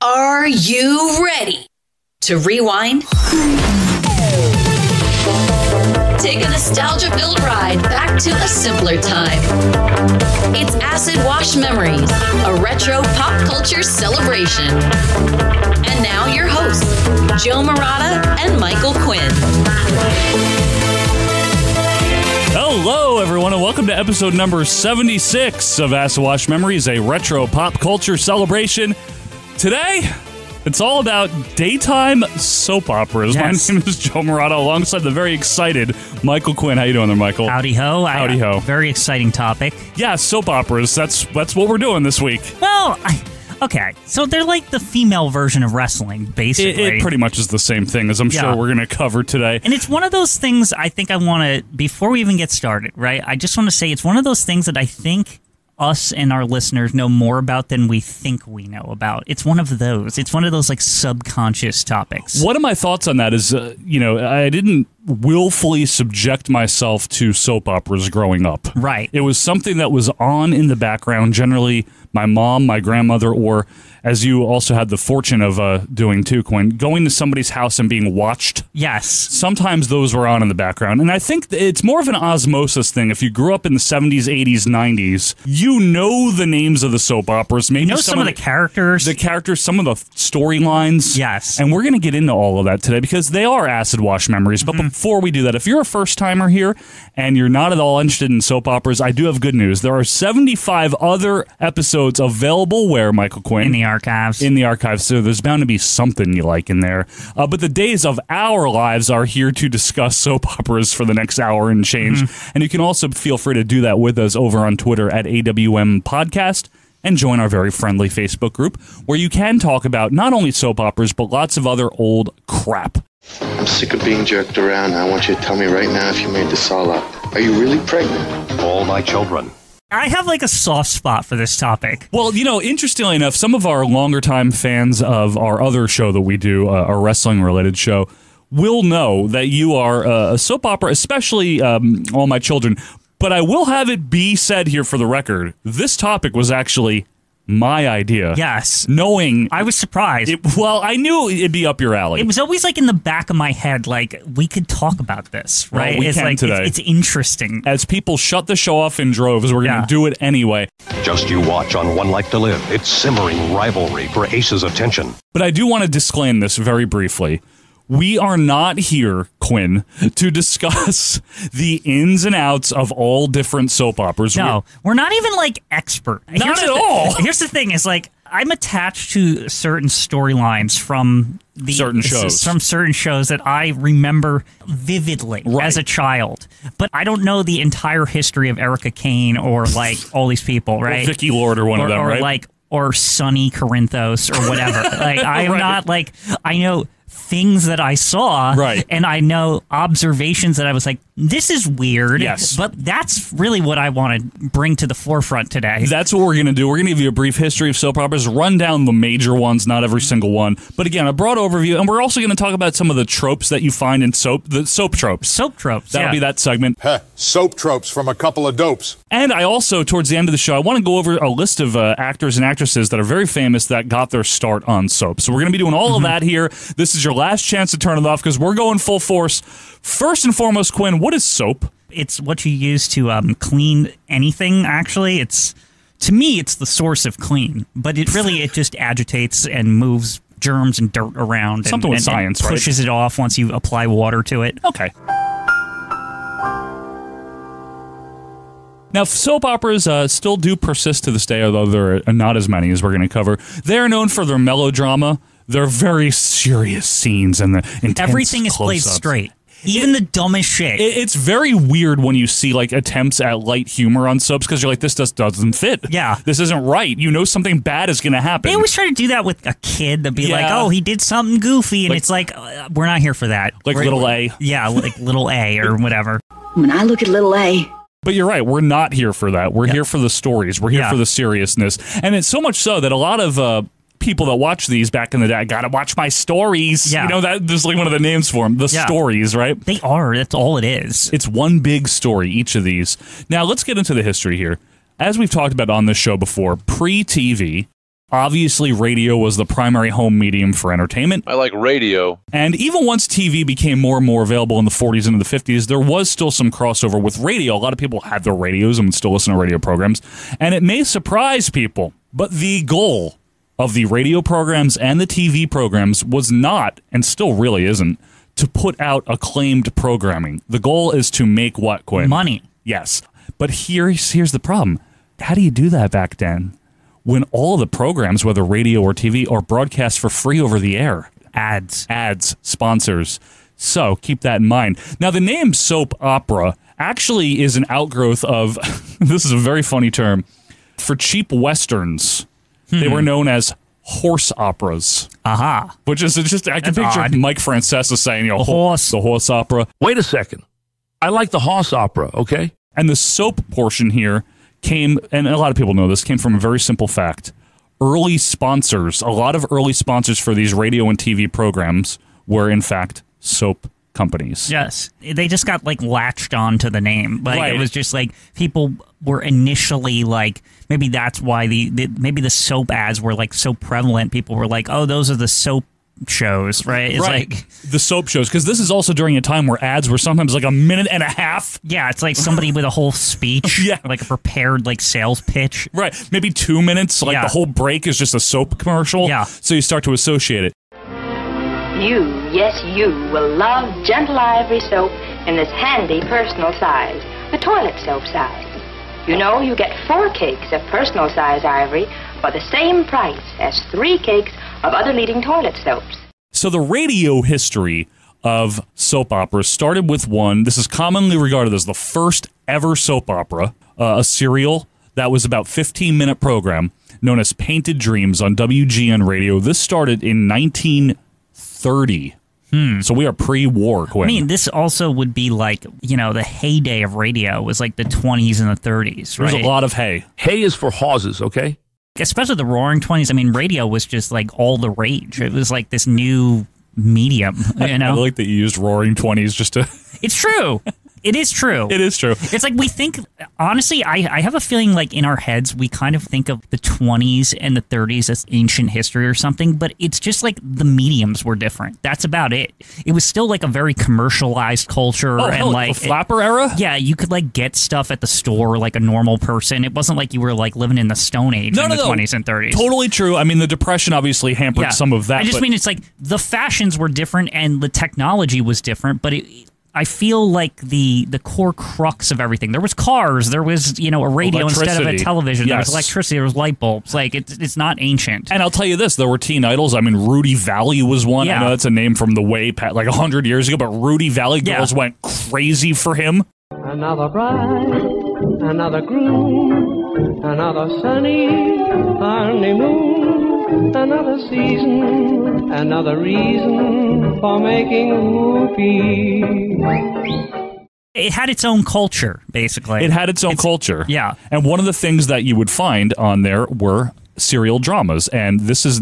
Are you ready to rewind? Take a nostalgia-filled ride back to a simpler time. It's Acid Wash Memories, a retro pop culture celebration. And now your hosts, Joe Murata and Michael Quinn. Hello, everyone, and welcome to episode number 76 of Acid Wash Memories, a retro pop culture celebration. Today, it's all about daytime soap operas. Yes. My name is Joe Murata, alongside the very excited Michael Quinn. How you doing there, Michael? Howdy ho. Howdy ho. Very exciting topic. Yeah, soap operas. That's what we're doing this week. Well, okay. So they're like the female version of wrestling, basically. It pretty much is the same thing, as I'm sure we're going to cover today. And it's one of those things I think I want to, before we even get started, right? I just want to say it's one of those things that I think us and our listeners know more about than we think we know about. It's one of those. It's one of those like subconscious topics. One of my thoughts on that is, I didn't willfully subject myself to soap operas growing up. Right. It was something that was on in the background, generally my mom, my grandmother, or as you also had the fortune of doing too, Quinn, going to somebody's house and being watched. Yes. Sometimes those were on in the background. And I think it's more of an osmosis thing. If you grew up in the 70s, 80s, 90s, you know the names of the soap operas. Maybe You know some of the characters. The characters, some of the storylines. Yes. And we're going to get into all of that today because they are acid wash memories. But before we do that, if you're a first-timer here and you're not at all interested in soap operas, I do have good news. There are 75 other episodes available where, Michael Quinn? In the archives. In the archives, so there's bound to be something you like in there. But the days of our lives are here to discuss soap operas for the next hour and change. And you can also feel free to do that with us over on Twitter at AWM Podcast and join our very friendly Facebook group where you can talk about not only soap operas, but lots of other old crap. I'm sick of being jerked around. I want you to tell me right now if you made this all up. Are you really pregnant? All my children. I have like a soft spot for this topic. Well, interestingly enough, some of our longer time fans of our other show that we do, our wrestling related show, will know that you are a soap opera, especially All My Children. But I will have it be said here for the record, this topic was actually my idea. Yes. Knowing... I was surprised. I knew it'd be up your alley. It was always like in the back of my head, like, we could talk about this, right? Well, we it's can like, today. It's interesting. As people shut the show off in droves, we're going to do it anyway. Just you watch on One Life to Live. It's simmering rivalry for Ace's attention. But I do want to disclaim this very briefly. We are not here, Quinn, to discuss the ins and outs of all different soap operas. No, we're not even like expert. Not at all. Here's the thing: is like I'm attached to certain storylines from certain shows that I remember vividly as a child, but I don't know the entire history of Erica Kane or like all these people, right? Or Vicky Lord or one of them, right? Or Sonny Corinthos or whatever. Like I am not like I know things that I saw, right? And I know observations that I was like, this is weird. Yes. But that's really what I want to bring to the forefront today. That's what we're going to do. We're going to give you a brief history of soap operas, run down the major ones, not every single one. But again, a broad overview. And we're also going to talk about some of the tropes that you find in soap, the soap tropes. Soap tropes, That'll be that segment. Soap tropes from a couple of dopes. And I also, towards the end of the show, I want to go over a list of actors and actresses that are very famous that got their start on soap. So we're going to be doing all of that here. This is your last chance to turn it off because we're going full force. First and foremost, Quinn, what is soap? It's what you use to clean anything, actually. To me, it's the source of clean. But it just agitates and moves germs and dirt around. Something with science, and pushes it off once you apply water to it. Okay. Now, soap operas still do persist to this day, although there are not as many as we're going to cover. They are known for their melodrama, their very serious scenes, and the intense everything is played close-ups. straight. Even the dumbest shit. It's very weird when you see like attempts at light humor on soaps because you're like, this just doesn't fit. Yeah. This isn't right. You know something bad is going to happen. They always try to do that with a kid to be like, oh, he did something goofy. And it's like, we're not here for that. Like little A. Yeah, like little A or whatever. When I look at little A. But you're right. We're not here for that. We're here for the stories. We're here for the seriousness. And it's so much so that a lot of people that watch these back in the day, I gotta watch my stories. Yeah. You know, that's like one of the names for them. The stories, right? They are. That's all it is. It's one big story, each of these. Now, let's get into the history here. As we've talked about on this show before, pre-TV, Obviously, radio was the primary home medium for entertainment. I like radio. And even once TV became more and more available in the 40s and the 50s, there was still some crossover with radio. A lot of people had their radios and would still listen to radio programs. And it may surprise people, but the goal of the radio programs and the TV programs was not, and still really isn't, to put out acclaimed programming. The goal is to make what, Quinn? Money. Yes. But here's the problem. How do you do that back then? When all the programs, whether radio or TV, are broadcast for free over the air. Ads, sponsors. So keep that in mind. Now, the name soap opera actually is an outgrowth of, this is a very funny term, for cheap westerns. They were known as horse operas. Aha. Which is just, I can That's picture odd. Mike Francesa saying, the horse opera. Wait a second. I like the horse opera, okay? And the soap portion here came, and a lot of people know this, came from a very simple fact. Early sponsors, a lot of early sponsors for these radio and TV programs were, in fact, soap companies. Yes. They just got, latched on to the name. Right. It was just, people were initially, maybe that's why maybe the soap ads were, so prevalent. People were like, oh, those are the soap shows, right? It's the soap shows, because this is also during a time where ads were sometimes a minute and a half. Yeah, it's like somebody with a whole speech, yeah, like a prepared sales pitch. Right, maybe 2 minutes, the whole break is just a soap commercial. Yeah. So you start to associate it. Yes, you will love Gentle Ivory soap in this handy personal size, the toilet soap size. You know, you get 4 cakes of personal size ivory for the same price as 3 cakes of other leading toilet soaps. So the radio history of soap operas started with one. This is commonly regarded as the first ever soap opera, a serial that was about 15-minute program known as Painted Dreams on WGN radio. This started in 1930. So we are pre-war, Quinn. I mean, this also would be the heyday of radio was the 20s and the 30s, right? There's a lot of hay. Hay is for horses, okay? Especially the roaring 20s. I mean, radio was just all the rage. It was this new medium, you know? I like that you used roaring 20s just to... It's true. It is true. It is true. It's we think, honestly, I have a feeling in our heads, we kind of think of the 20s and the 30s as ancient history or something, but it's just the mediums were different. That's about it. It was still a very commercialized culture. Oh, and hell, the flapper era? Yeah, you could get stuff at the store like a normal person. It wasn't you were living in the Stone Age in the 20s and 30s. Totally true. I mean, the Depression obviously hampered some of that. I just mean it's the fashions were different and the technology was different, but I feel the core crux of everything. There was cars. There was a radio instead of a television. Yes. There was electricity. There was light bulbs. It's not ancient. And I'll tell you this: there were teen idols. I mean, Rudy Valley was one. Yeah. I know that's a name from the way 100 years ago, but Rudy Valley girls went crazy for him. Another bride, another groom, another sunny honeymoon, another season, another reason for making whoopee. It had its own culture, basically. It had its own culture. Yeah. And one of the things that you would find on there were serial dramas. And this is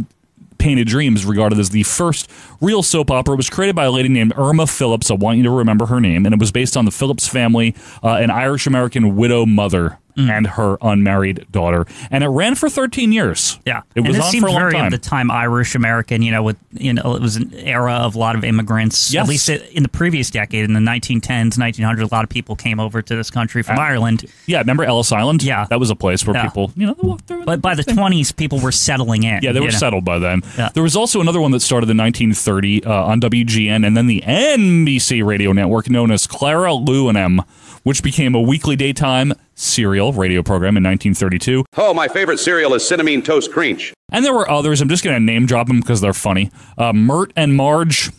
Painted Dreams, regarded as the first real soap opera. It was created by a lady named Irma Phillips. I want you to remember her name. And it was based on the Phillips family, an Irish-American widow mother and her unmarried daughter. And it ran for 13 years. Yeah. It was on for a long very time. At the time Irish-American, it was an era of a lot of immigrants. Yes. At least in the previous decade, in the 1910s, 1900s, a lot of people came over to this country from Ireland. Yeah, remember Ellis Island? Yeah. That was a place where people, they walked through. But by the 20s, people were settling in. Yeah, they were settled by then. Yeah. There was also another one that started in 1930 on WGN, and then the NBC radio network known as Clara, Lou, and M, which became a weekly daytime serial radio program in 1932. Oh, my favorite cereal is Cinnamon Toast Crunch. And there were others. I'm just going to name drop them because they're funny. Mert and Marge,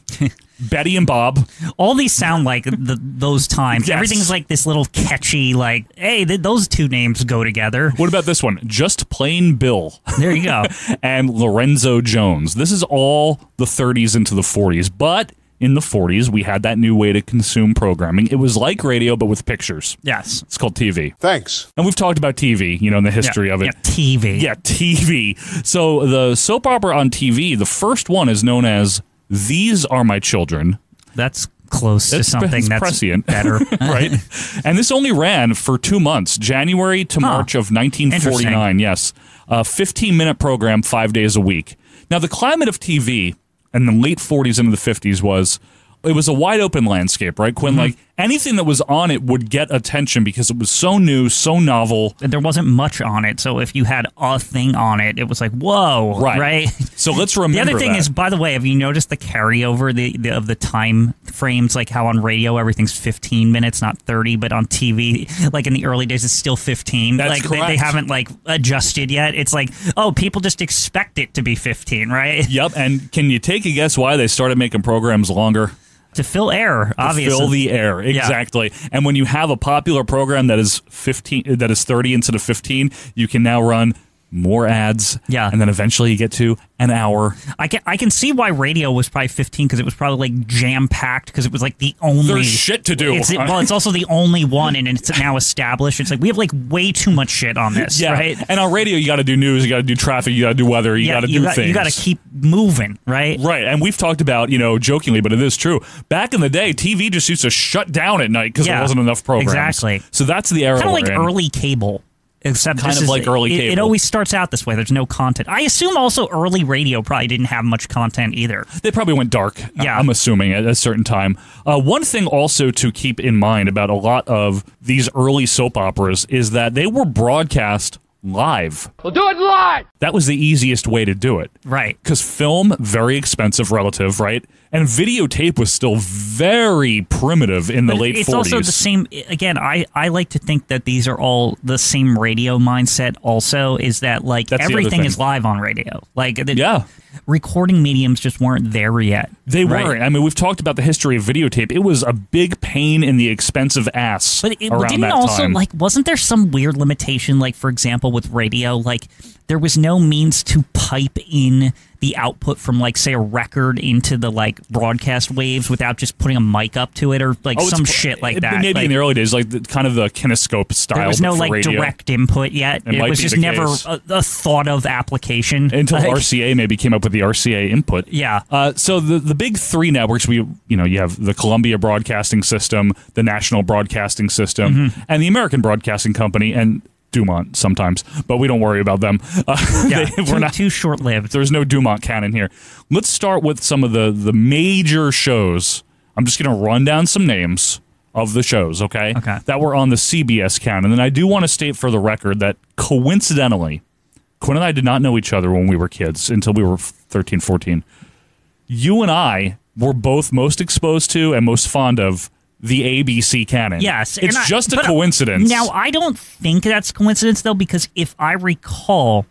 Betty and Bob. All these sound like those times. Yes. Everything's this little catchy, hey, those two names go together. What about this one? Just Plain Bill. There you go. And Lorenzo Jones. This is all the 30s into the 40s, but in the 40s, we had that new way to consume programming. It was like radio, but with pictures. Yes. It's called TV. Thanks. And we've talked about TV, in the history of it. Yeah, TV. Yeah, TV. So the soap opera on TV, the first one is known as These Are My Children. That's close to something that's prescient. better. Right? And this only ran for 2 months, January to March of 1949. Yes. A 15-minute program 5 days a week. Now, the climate of TV in the late 40s into the 50s was a wide open landscape, right, Quinn? Like anything that was on it would get attention because it was so new, so novel. There wasn't much on it, so if you had a thing on it, it was like, whoa, right? So let's remember the other thing that. is, by the way, have you noticed the carryover of the time frames, like how on radio everything's 15 minutes, not 30, but on TV, like in the early days, it's still 15. That's like correct. They haven't like adjusted yet. It's like, oh, people just expect it to be 15, right? Yep, and can you take a guess why they started making programs longer? To fill air, obviously. To fill the air, exactly. Yeah. And when you have a popular program that is 30 instead of 15, you can now run more ads. Yeah. And then eventually you get to an hour. I can see why radio was probably 15 because it was probably like jam-packed because it was like the only... There's shit to do. It's also the only one and it's now established. It's like we have like way too much shit on this, right? And on radio you got to do news, you got to do traffic, you got to do weather, you got to do things. You got to keep moving, right? Right. And we've talked about, jokingly, but it is true. Back in the day, TV just used to shut down at night because there wasn't enough programs. Exactly. So that's the era kind of like we're in. early cable. Except kind of like early cable. It always starts out this way. There's no content. I assume also early radio probably didn't have much content either. They probably went dark, I'm assuming, at a certain time. One thing also to keep in mind about a lot of these early soap operas is that they were broadcast live. We'll do it live! That was the easiest way to do it. Right. Because film, very expensive relative, right? And videotape was still very primitive in the late 40s. It's also the same, again, I like to think that these are all the same radio mindset also, is that like everything is live on radio. Like, recording mediums just weren't there yet. They weren't. I mean, we've talked about the history of videotape. It was a big pain in the expensive ass but it around didn't that also, time. like, wasn't there some weird limitation, like, for example, with radio, like, there was no means to pipe in the output from, like, say, a record into the, like, broadcast waves without just putting a mic up to it or, like, some shit like that. Maybe in the early days, like, kind of the kinescope style. There was no, like, radio. direct input yet. It was just never a thought-of application. Until RCA maybe came up with the RCA input. Yeah. So the big three networks, you have the Columbia Broadcasting System, the National Broadcasting System, and the American Broadcasting Company, and Dumont sometimes, but we don't worry about them. We're too short-lived. There's no Dumont canon here. Let's start with some of the major shows. I'm just going to run down some names of the shows, okay? That were on the CBS canon. And then I do want to state for the record that coincidentally, Quinn and I did not know each other when we were kids until we were 13, 14. You and I were both most exposed to and most fond of the ABC canon. Yes. It's just a coincidence. Now, I don't think that's coincidence, though, because if I recall,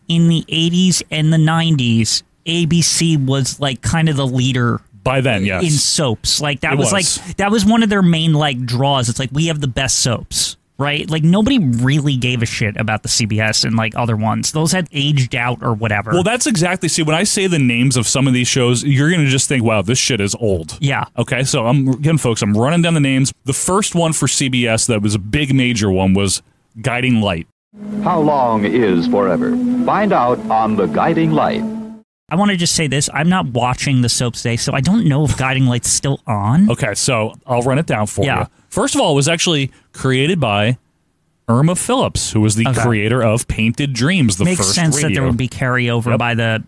in the 80s and the 90s, ABC was, like, kind of the leader by then, yes. in soaps. Like, that was one of their main, like, draws. It's like, we have the best soaps. Right? Like, nobody really gave a shit about the CBS and, like, other ones. Those had aged out or whatever. Well, that's exactly... See, when I say the names of some of these shows, you're going to just think, wow, this shit is old. Yeah. Okay, so I'm running down the names. The first one for CBS that was a big major one was Guiding Light. How long is forever? Find out on The Guiding Light. I want to just say this. I'm not watching the soaps today, so I don't know if Guiding Light's still on. Okay, so I'll run it down for you. First of all, it was actually created by Irma Phillips, who was the creator of Painted Dreams, the Makes first sense radio. that there would be carryover by the,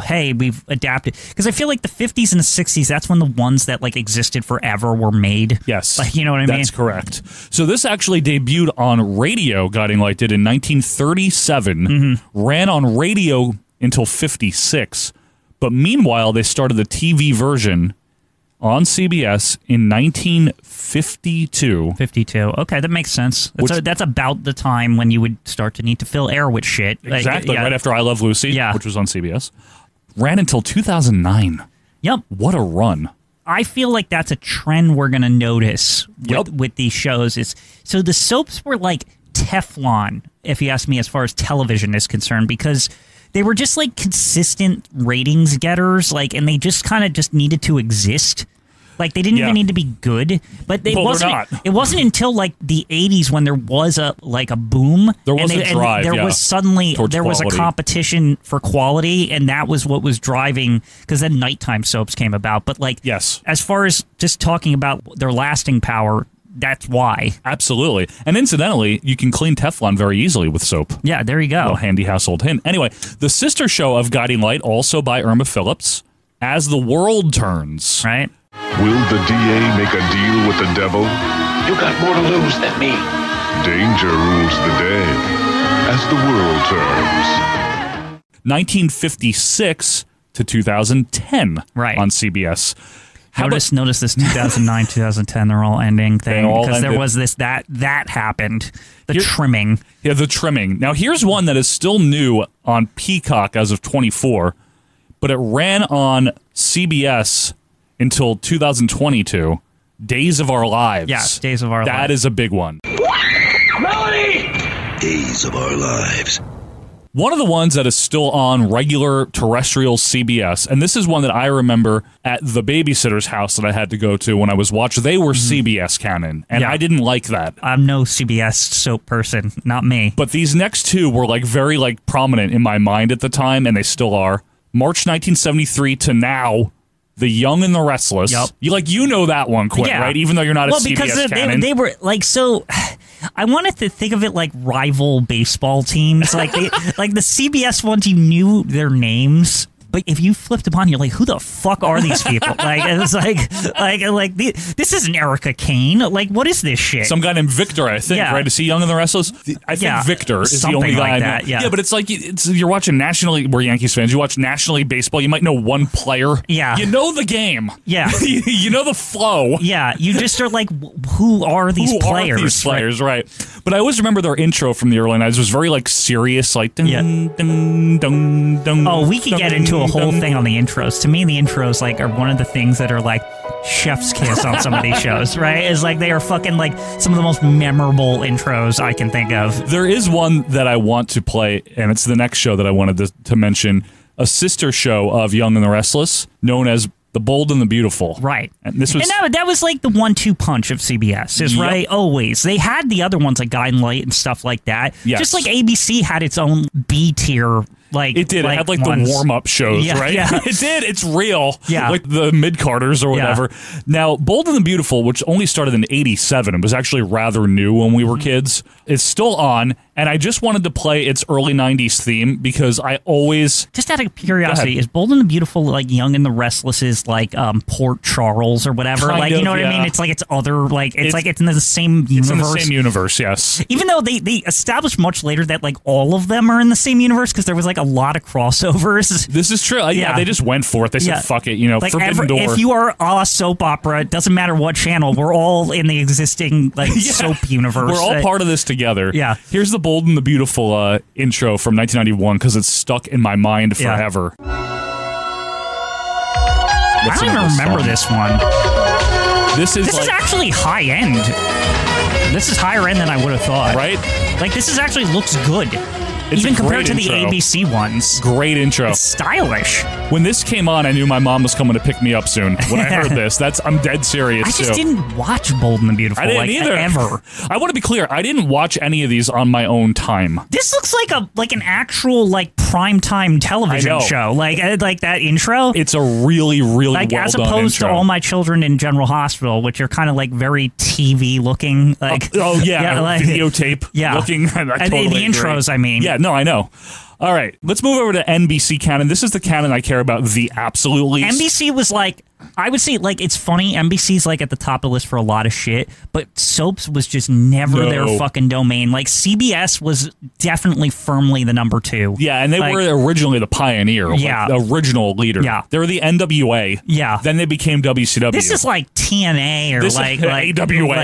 hey, we've adapted. Because I feel like the 50s and the 60s, that's when the ones that, like, existed forever were made. Yes. Like, you know what I mean? That's correct. So this actually debuted on radio, Guiding Light did, in 1937, ran on radio until 56, but meanwhile, they started the TV version on CBS in 1952. 52. Okay, that makes sense. That's about the time when you would start to need to fill air with shit. Exactly, right after I Love Lucy, which was on CBS. Ran until 2009. Yep. What a run. I feel like that's a trend we're going to notice with these shows. So the soaps were like Teflon, if you ask me, as far as television is concerned, because they were just like consistent ratings getters, like, and they just kind of just needed to exist. Like they didn't even need to be good, but it wasn't until like the 80s when there was a boom. There was a drive. There was suddenly towards there was quality. a competition for quality, and that was what was driving. Because then nighttime soaps came about. But like, yes, as far as just talking about their lasting power, that's why. Absolutely. And incidentally, you can clean Teflon very easily with soap. Yeah, there you go. A little handy household hint. Anyway, the sister show of Guiding Light, also by Irma Phillips, As the World Turns. Right. Will the DA make a deal with the devil? You got more to lose than me. Danger rules the day as the world turns. 1956 to 2010 on CBS. Notice this 2009, 2010, they're all ending thing because there was this that happened. The trimming. Yeah, the trimming. Now here's one that is still new on Peacock as of 24, but it ran on CBS until 2022. Days of Our Lives. Yes, Days of Our Lives. That is a big one. Melody! Days of Our Lives. One of the ones that is still on regular terrestrial CBS, and this is one that I remember at the babysitter's house that I had to go to when I was watching. They were CBS canon, and I didn't like that. I'm no CBS soap person, not me. But these next two were very prominent in my mind at the time, and they still are. March 1973 to now, The Young and the Restless. Yep. You know that one, Quinn, right? Even though you're not a CBS canon. They were so. I wanted to think of it like rival baseball teams, like the CBS ones. You knew their names, but if you flipped upon, you're like, who the fuck are these people? It's like this isn't Erica Kane. Like, what is this shit? Some guy named Victor, I think, right? Is he Young and the Restless? I think Victor is the only guy I know. Yeah, but it's you're watching National League. We're Yankees fans. You watch National League baseball. You might know one player. Yeah, you know the game. Yeah, you know the flow. Yeah, you just are like, who are these players? Who are these players, right? But I always remember their intro from the early 90s was very serious, dun, dun, dun, dun. Oh, we could get into a whole thing on the intros. To me, the intros are one of the things that are chef's kiss on some of these shows, right? Is they are fucking some of the most memorable intros I can think of. There is one that I want to play, and it's the next show that I wanted to mention, a sister show of Young and the Restless, known as The Bold and the Beautiful. Right. And this was that was the 1-2 punch of CBS, right? Always. They had the other ones like Guiding Light and stuff like that. Yes. Just like ABC had its own B tier. It did. It had the warm-up shows, right? Yeah. It did. It's real. Yeah. Like the mid-Carters or whatever. Yeah. Now, Bold and the Beautiful, which only started in 87, it was actually rather new when we were kids, is still on, and I just wanted to play its early 90s theme because I always... Just out of curiosity, is Bold and the Beautiful Young and the Restless is Port Charles or whatever? Kind you of, know what I mean? It's it's other... it's in the same universe. It's in the same universe, yes. Even though they established much later that all of them are in the same universe because there was a lot of crossovers. This is true. Yeah, they just went for it. They said, fuck it, Forbidden Door. If you are a soap opera, it doesn't matter what channel, we're all in the existing soap universe. We're all part of this together. Yeah. Here's the Bold and the Beautiful intro from 1991 because it's stuck in my mind forever. I don't even remember this one. This is actually high end. This is higher end than I would have thought. Right? This actually looks good. It's even compared to intro. The ABC ones. Great intro. It's stylish. When this came on, I knew my mom was coming to pick me up soon. When I heard this, I'm dead serious. I just didn't watch Bold and the Beautiful. I didn't either. Ever. I want to be clear. I didn't watch any of these on my own time. This looks like an actual primetime television show. Like that intro. It's a really well done as opposed to All My Children in General Hospital, which are kind of very TV looking. Videotape looking. I totally the intros, agree. I mean. Yeah, no, I know. All right, let's move over to NBC canon. This is the canon I care about the absolute least. NBC was I would say it's funny. NBC's at the top of the list for a lot of shit, but soaps was just never their fucking domain. CBS was definitely firmly the number 2. Yeah, and they were originally the pioneer. The original leader. Yeah. They were the NWA. Yeah. Then they became WCW. This is TNA or this AWA.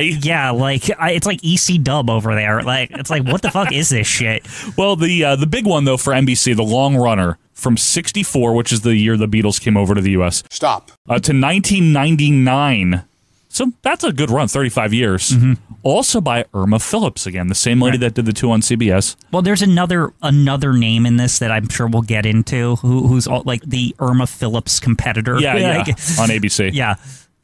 It's EC Dub over there. It's what the fuck is this shit? Well, the big one though for NBC, the long runner from 64, which is the year the Beatles came over to the U.S. Stop. To 1999. So that's a good run, 35 years. Mm-hmm. Also by Irma Phillips again, the same lady that did the 2 on CBS. Well, there's another name in this that I'm sure we'll get into, who's the Irma Phillips competitor. Yeah, on ABC. Yeah.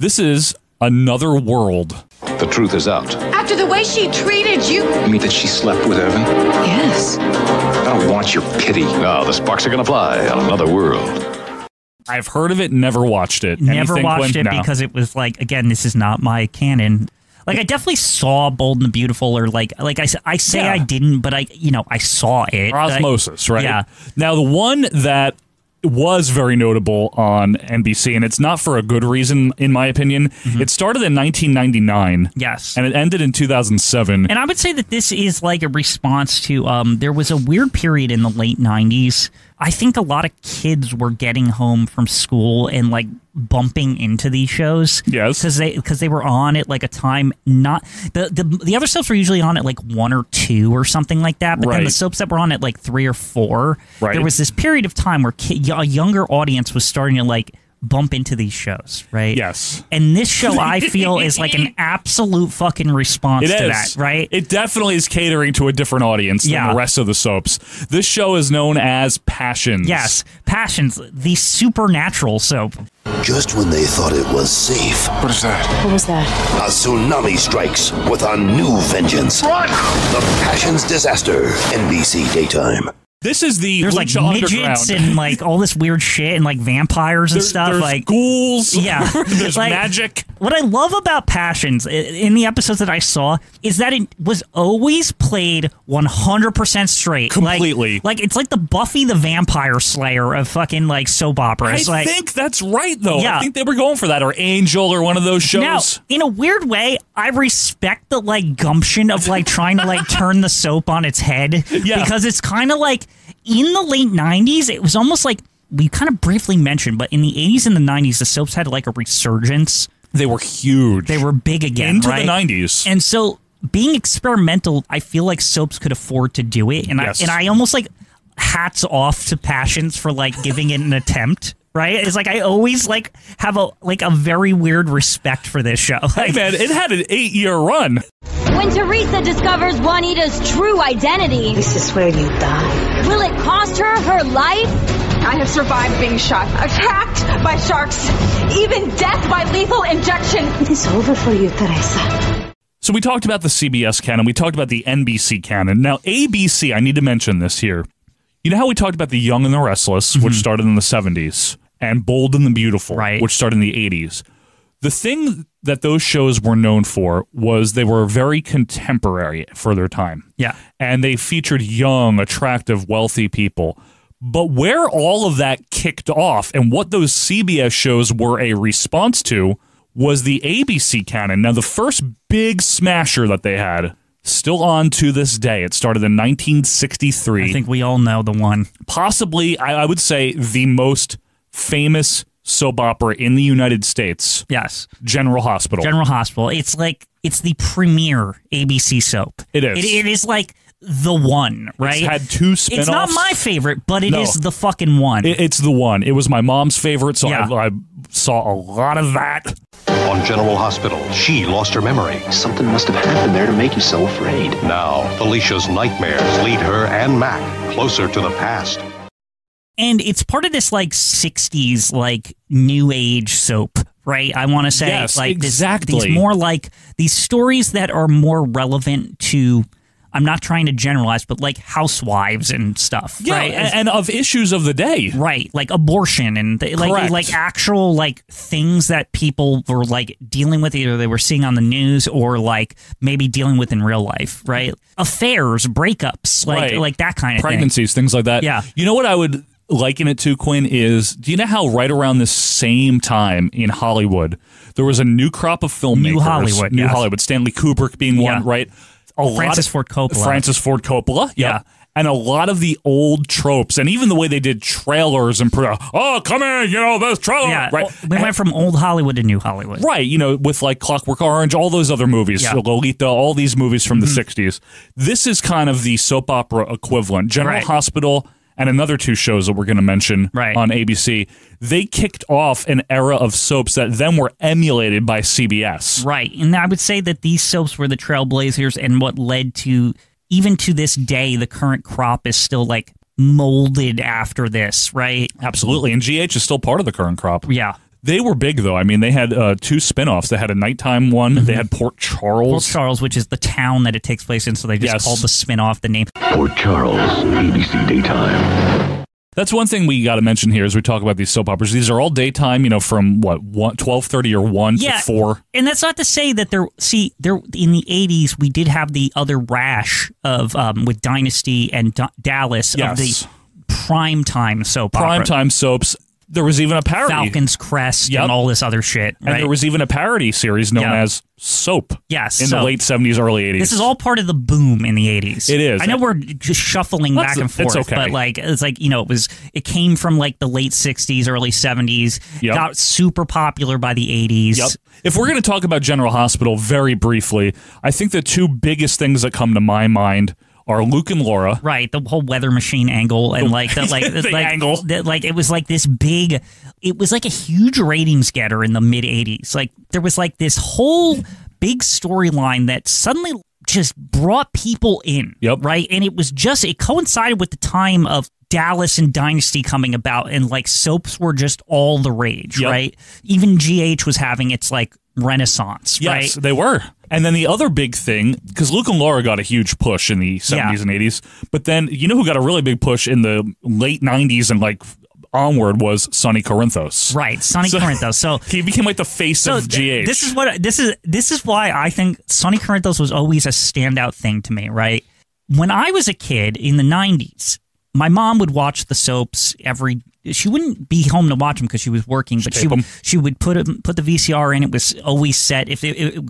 This is Another World. The truth is out. After the way she treated you. You mean that she slept with Evan? Yes. I don't want your pity. No, the sparks are going to fly on Another World. I've heard of it, never watched it. Never watched it because it was like, again, this is not my canon. Like, I definitely saw Bold and the Beautiful, or like I say I didn't, but I saw it. Osmosis, right? Yeah. Now, the one that was very notable on NBC, and it's not for a good reason, in my opinion. It started in 1999. Yes. And it ended in 2007. And I would say that this is like a response to, there was a weird period in the late 90s. I think a lot of kids were getting home from school and like bumping into these shows. Yes. Because they were on at like a time not the other soaps were usually on at like 1 or 2 or something like that. But then the soaps that were on at like 3 or 4, there was this period of time where a younger audience was starting to like bump into these shows, right? Yes. And this show, I feel, is like an absolute fucking response to that, right? It definitely is catering to a different audience than the rest of the soaps. This show is known as Passions. Yes, Passions, the supernatural soap. Just when they thought it was safe. What is that? What was that? A tsunami strikes with a new vengeance. What? The Passions Disaster. NBC Daytime. This is there's like midgets and like all this weird shit and like vampires and stuff. There's like ghouls. Yeah. There's like, magic. What I love about Passions in the episodes that I saw is that it was always played 100% straight. Completely. Like it's like the Buffy the Vampire Slayer of fucking like soap operas. I think that's right though. Yeah. I think they were going for that, or Angel, or one of those shows. Now, in a weird way, I respect the like gumption of like trying to like turn the soap on its head. Because it's kind of like in the late 90s, it was almost like we kind of briefly mentioned, but in the 80s and the 90s, the soaps had like a resurgence. They were huge. They were big again, into right? the 90s. And so being experimental, I feel like soaps could afford to do it. And I almost like hats off to Passions for like giving it an attempt. Right? It's like I always like have a very weird respect for this show. Hey man, it had an 8-year run. When Teresa discovers Juanita's true identity, This is where you die. will it cost her life? I have survived being shot, attacked by sharks, even death by lethal injection. It is over for you, Teresa. So we talked about the CBS canon. We talked about the NBC canon. Now, ABC, I need to mention this here. You know how we talked about The Young and the Restless, which started in the 70s, and Bold and the Beautiful, which started in the 80s. The thing that those shows were known for was they were very contemporary for their time. Yeah. And they featured young, attractive, wealthy people. But where all of that kicked off and what those CBS shows were a response to was the ABC canon. Now, the first big smasher that they had, still on to this day. It started in 1963. I think we all know the one. Possibly, I would say, the most famous soap opera in the United States. Yes. General Hospital. General Hospital. It's like, it's the premier ABC soap. It is. It is like the one, right? It's had 2 spinoffs. It's not my favorite, but it is the fucking one. It's the one. It was my mom's favorite, so I saw a lot of that. On General Hospital, she lost her memory. Something must have happened there to make you so afraid. Now, Felicia's nightmares lead her and Mac closer to the past. And it's part of this like 60s like new age soap, right? I want to say like exactly. These more like these stories that are more relevant to, I'm not trying to generalize, but like housewives and stuff, right? And of issues of the day, right? Like abortion and like actual like things that people were like dealing with, either they were seeing on the news or like maybe dealing with in real life, right? Affairs, breakups, like that kind of pregnancies, things like that. Yeah. You know what I would liken it to, Quinn, is, do you know how right around the same time in Hollywood there was a new crop of filmmakers? New Hollywood. Stanley Kubrick being one, right? Francis Ford Coppola. Yeah. And a lot of the old tropes, and even the way they did trailers and come in, this trailer. Yeah, right. We went from old Hollywood to new Hollywood. Right, with like Clockwork Orange, all those other movies, Lolita, all these movies from the 60s. This is kind of the soap opera equivalent. General Hospital and another 2 shows that we're going to mention on ABC, they kicked off an era of soaps that then were emulated by CBS. Right, and I would say that these soaps were the trailblazers and what led to, even to this day, the current crop is still like molded after this, right? Absolutely, and GH is still part of the current crop. Yeah. They were big, though. I mean, they had 2 spinoffs. They had a nighttime one. They had Port Charles. Port Charles, which is the town that it takes place in, so they just called the spinoff the name. Port Charles, ABC Daytime. That's one thing we got to mention here as we talk about these soap operas. These are all daytime, from 12:30 or 1 to 4. And that's not to say that there in the 80s we did have the other rash of with Dynasty and Dallas of the primetime soap opera. Primetime soaps. There was even a parody. Falcon's Crest and all this other shit. Right? And there was even a parody series known as Soap. Yes. In the late 70s, early 80s. This is all part of the boom in the 80s. It is. I know we're just shuffling back and forth, it's okay. but it came from like the late 60s, early 70s, got super popular by the 80s. Yep. If we're going to talk about General Hospital very briefly, I think the 2 biggest things that come to my mind are Luke and Laura. Right, the whole weather machine angle and the angle. It was like this big, it was like a huge ratings getter in the mid 80s. Like there was like this whole big storyline that suddenly just brought people in. Yep. Right, and it coincided with the time of Dallas and Dynasty coming about, and like soaps were just all the rage. Yep. Right, even GH was having its like renaissance. Yes, right? they were. And then the other big thing, because Luke and Laura got a huge push in the 70s and 80s, but then who got a really big push in the late 90s and like onward was Sonny Corinthos. Right, Sonny Corinthos. So he became like the face of GH. This is why I think Sonny Corinthos was always a standout thing to me. Right, when I was a kid in the 90s, my mom would watch the soaps she wouldn't be home to watch them because she was working, but she would put the VCR in. It was always set. If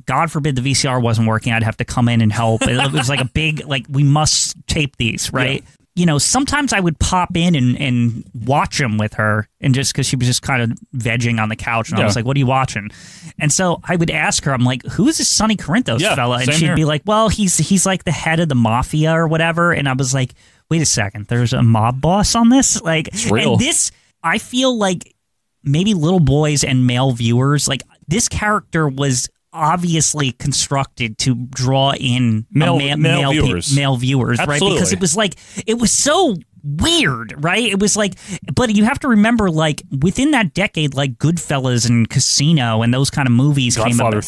God forbid the VCR wasn't working, I'd have to come in and help. It was like a big, we must tape these, right? Yeah. Sometimes I would pop in and watch them with her, and just because she was just kind of vegging on the couch, and I was like, "What are you watching?" And so I would ask her, I'm like, "Who is this Sonny Corinthos fella?" And she'd be like, "Well, he's like the head of the mafia or whatever." And I was like, wait a second, there's a mob boss on this? It's real. And this, I feel like maybe little boys and male viewers, like this character was obviously constructed to draw in male viewers, Absolutely. Right? Because it was so weird, right? It was like, but you have to remember, like within that decade, like Goodfellas and Casino and those kind of movies Godfather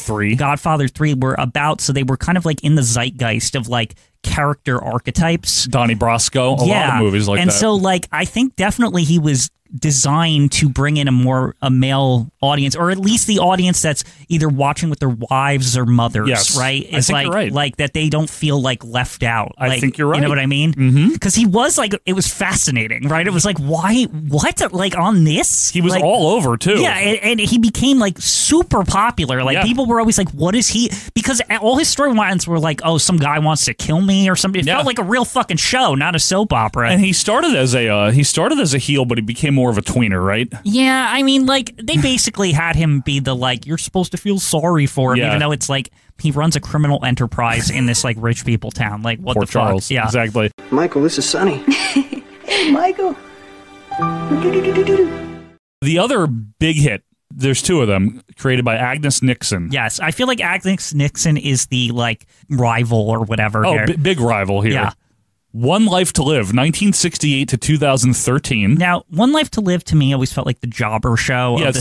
3 were about, so they were kind of like in the zeitgeist of like character archetypes. Donnie Brasco, a lot of movies like that. And so like I think definitely he was designed to bring in a male audience, or at least the audience that's either watching with their wives or mothers, right? I think you're right. Like that they don't feel like left out. I think you're right. You know what I mean? Mm-hmm. Because he was like, it was fascinating, right? It was like, why, what? Like on this? He was like, all over too. Yeah, and he became like super popular. Like people were always like, what is he? Because all his storylines were like, oh, some guy wants to kill me or something. It felt like a real fucking show, not a soap opera. And he started as a heel, but he became more of a tweener, right? Yeah, I mean, like they basically had him be the like, you're supposed to feel sorry for him, even though it's like he runs a criminal enterprise in this like rich people town. Like what Port the Charles. fuck? Yeah, exactly. Michael, this is Sonny. Hey, Michael. The other big hit, there's 2 of them, created by Agnes Nixon. Yes, I feel like Agnes Nixon is the like rival or whatever. Oh, big rival here. Yeah. One Life to Live, 1968 to 2013. Now, One Life to Live to me always felt like the jobber show of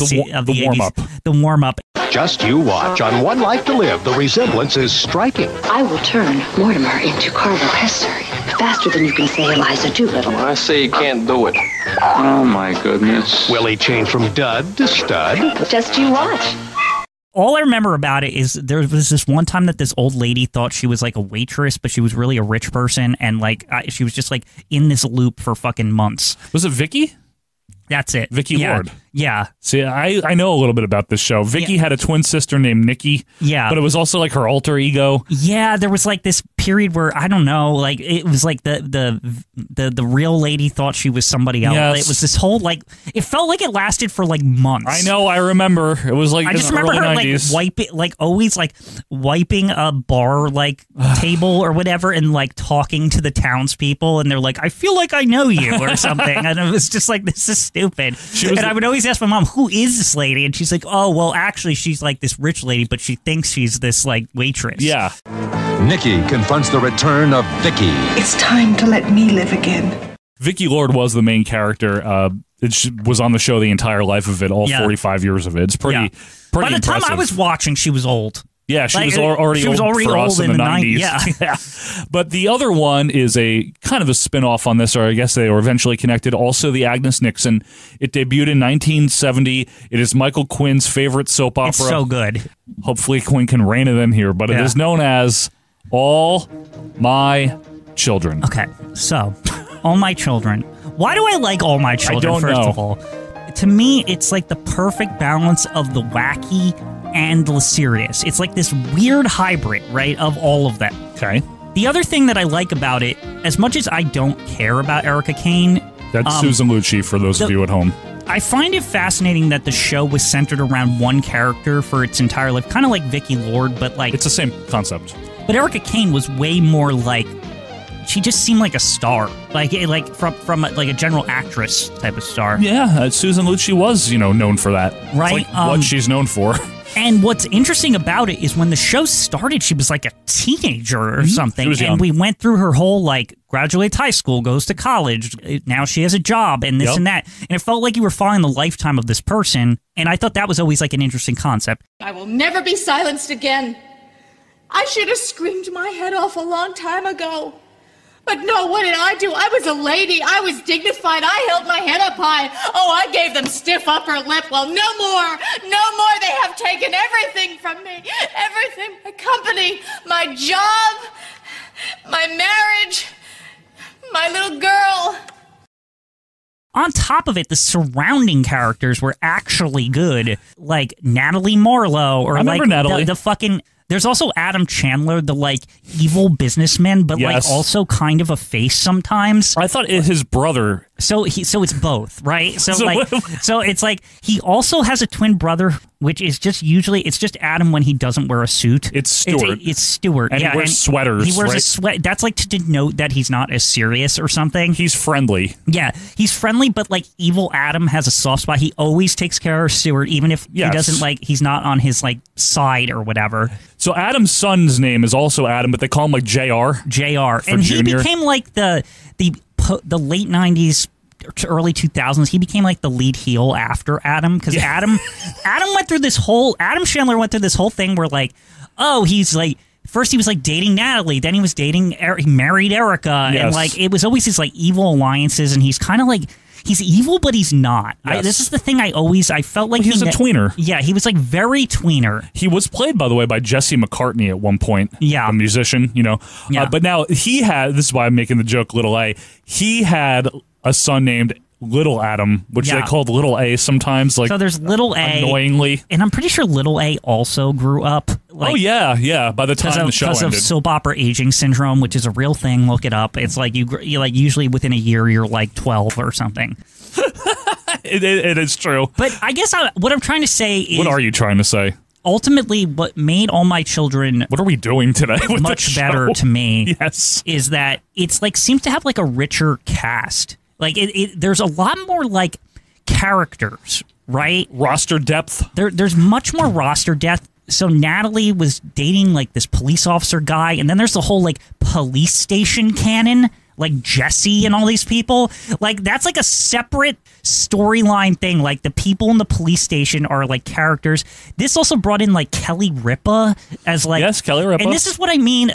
the warm-up. The warm-up. Just you watch. On One Life to Live, the resemblance is striking. I will turn Mortimer into Carlo Hester faster than you can say Eliza Doolittle. I say you can't do it. Oh, my goodness. Will he change from dud to stud? Just you watch. All I remember about it is there was this one time that this old lady thought she was like a waitress, but she was really a rich person, and like she was just like in this loop for fucking months. Was it Vicky? That's it. Vicky Lord. Yeah. See, I know a little bit about this show. Vicky had a twin sister named Nikki. Yeah. But it was also like her alter ego. Yeah, there was like this period where I don't know, like it was like the real lady thought she was somebody else. Yes. It was this whole like it felt like it lasted for like months. I know, I remember. It was like I just remember her 90s. like always like wiping a bar like table or whatever and like talking to the townspeople, and they're like, I feel like I know you or something. And it was just like, this is stupid. And I would always ask my mom, who is this lady? And she's like, oh, well, actually, she's like this rich lady, but she thinks she's this like waitress. Yeah. Nikki confronts the return of Vicky. It's time to let me live again. Vicky Lord was the main character. It was on the show the entire life of it, all 45 years of it. It's pretty By the impressive. time I was watching, she was old. Yeah, she was already old for us in the 90s. Yeah. But the other one is a kind of a spin-off on this, or I guess they were eventually connected. Also, the Agnes Nixon. It debuted in 1970. It is Michael Quinn's favorite soap opera. It's so good. Hopefully Quinn can rein it in here, but it is known as All My Children. Okay, so All My Children. Why do I like All My Children, first of all? To me, it's like the perfect balance of the wacky and the serious. It's like this weird hybrid, right, of all of them. Okay. The other thing that I like about it, as much as I don't care about Erica Kane... That's Susan Lucci, for those of you at home. I find it fascinating that the show was centered around one character for its entire life, kind of like Vicki Lord, but like... It's the same concept. But Erica Kane was way more like... She just seemed like a star, like from like a general actress type of star. Yeah, Susan Lucci was, known for that. Right. It's like what she's known for. And what's interesting about it is when the show started, she was like a teenager or something. She was young. And we went through her whole, like, graduates high school, goes to college, now she has a job, and this and that. And it felt like you were following the lifetime of this person. And I thought that was always, like, an interesting concept. I will never be silenced again. I should have screamed my head off a long time ago. But no, what did I do? I was a lady. I was dignified. I held my head up high. Oh, I gave them stiff upper lip. Well, no more. No more. They have taken everything from me. Everything. My company, my job, my marriage, my little girl. On top of it, the surrounding characters were actually good. Like Natalie Marlowe or like Natalie. The fucking... There's also Adam Chandler, the, like, evil businessman, but, like, also kind of a face sometimes. I thought his brother... So it's both, right? So it's like he also has a twin brother, which is just usually it's just Adam when he doesn't wear a suit. It's Stuart. It's Stuart. And he wears sweaters. He wears a sweat. That's like to denote that he's not as serious or something. He's friendly. Yeah, he's friendly, but like evil Adam has a soft spot. He always takes care of Stuart, even if he doesn't he's not on his like side or whatever. So Adam's son's name is also Adam, but they call him like JR. And he became like the late 90s to early 2000s. He became like the lead heel after Adam because Adam Chandler went through this whole thing where like, oh, he's like, first he was like dating Natalie, then he was dating he married Erica, and like it was always these like evil alliances, and he's kind of like he's evil, but he's not. This is the thing I felt like he's a tweener. Yeah, he was like very tweener. He was played, by the way, by Jesse McCartney at one point. Yeah. A musician, Yeah. But now this is why I'm making the joke, Little A. He had a son named Little Adam, which they called Little A sometimes. Like, so there's Little A. Annoyingly. And I'm pretty sure Little A also grew up. Like, oh, yeah. By the time the show ended. Because of soap opera aging syndrome, which is a real thing. Look it up. It's like you like usually within a year you're like 12 or something. It is true. But I guess what I'm trying to say is... What are you trying to say? Ultimately, what made All My Children... What are we doing today with much better to me is that it's like seems to have like a richer cast. Like there's a lot more like characters, right? Roster depth. There's much more roster depth. So Natalie was dating like this police officer guy, and then there's the whole like police station canon, like Jesse and all these people. Like that's like a separate storyline thing. Like the people in the police station are like characters. This also brought in like Kelly Ripa as like Kelly Ripa. And this is what I mean.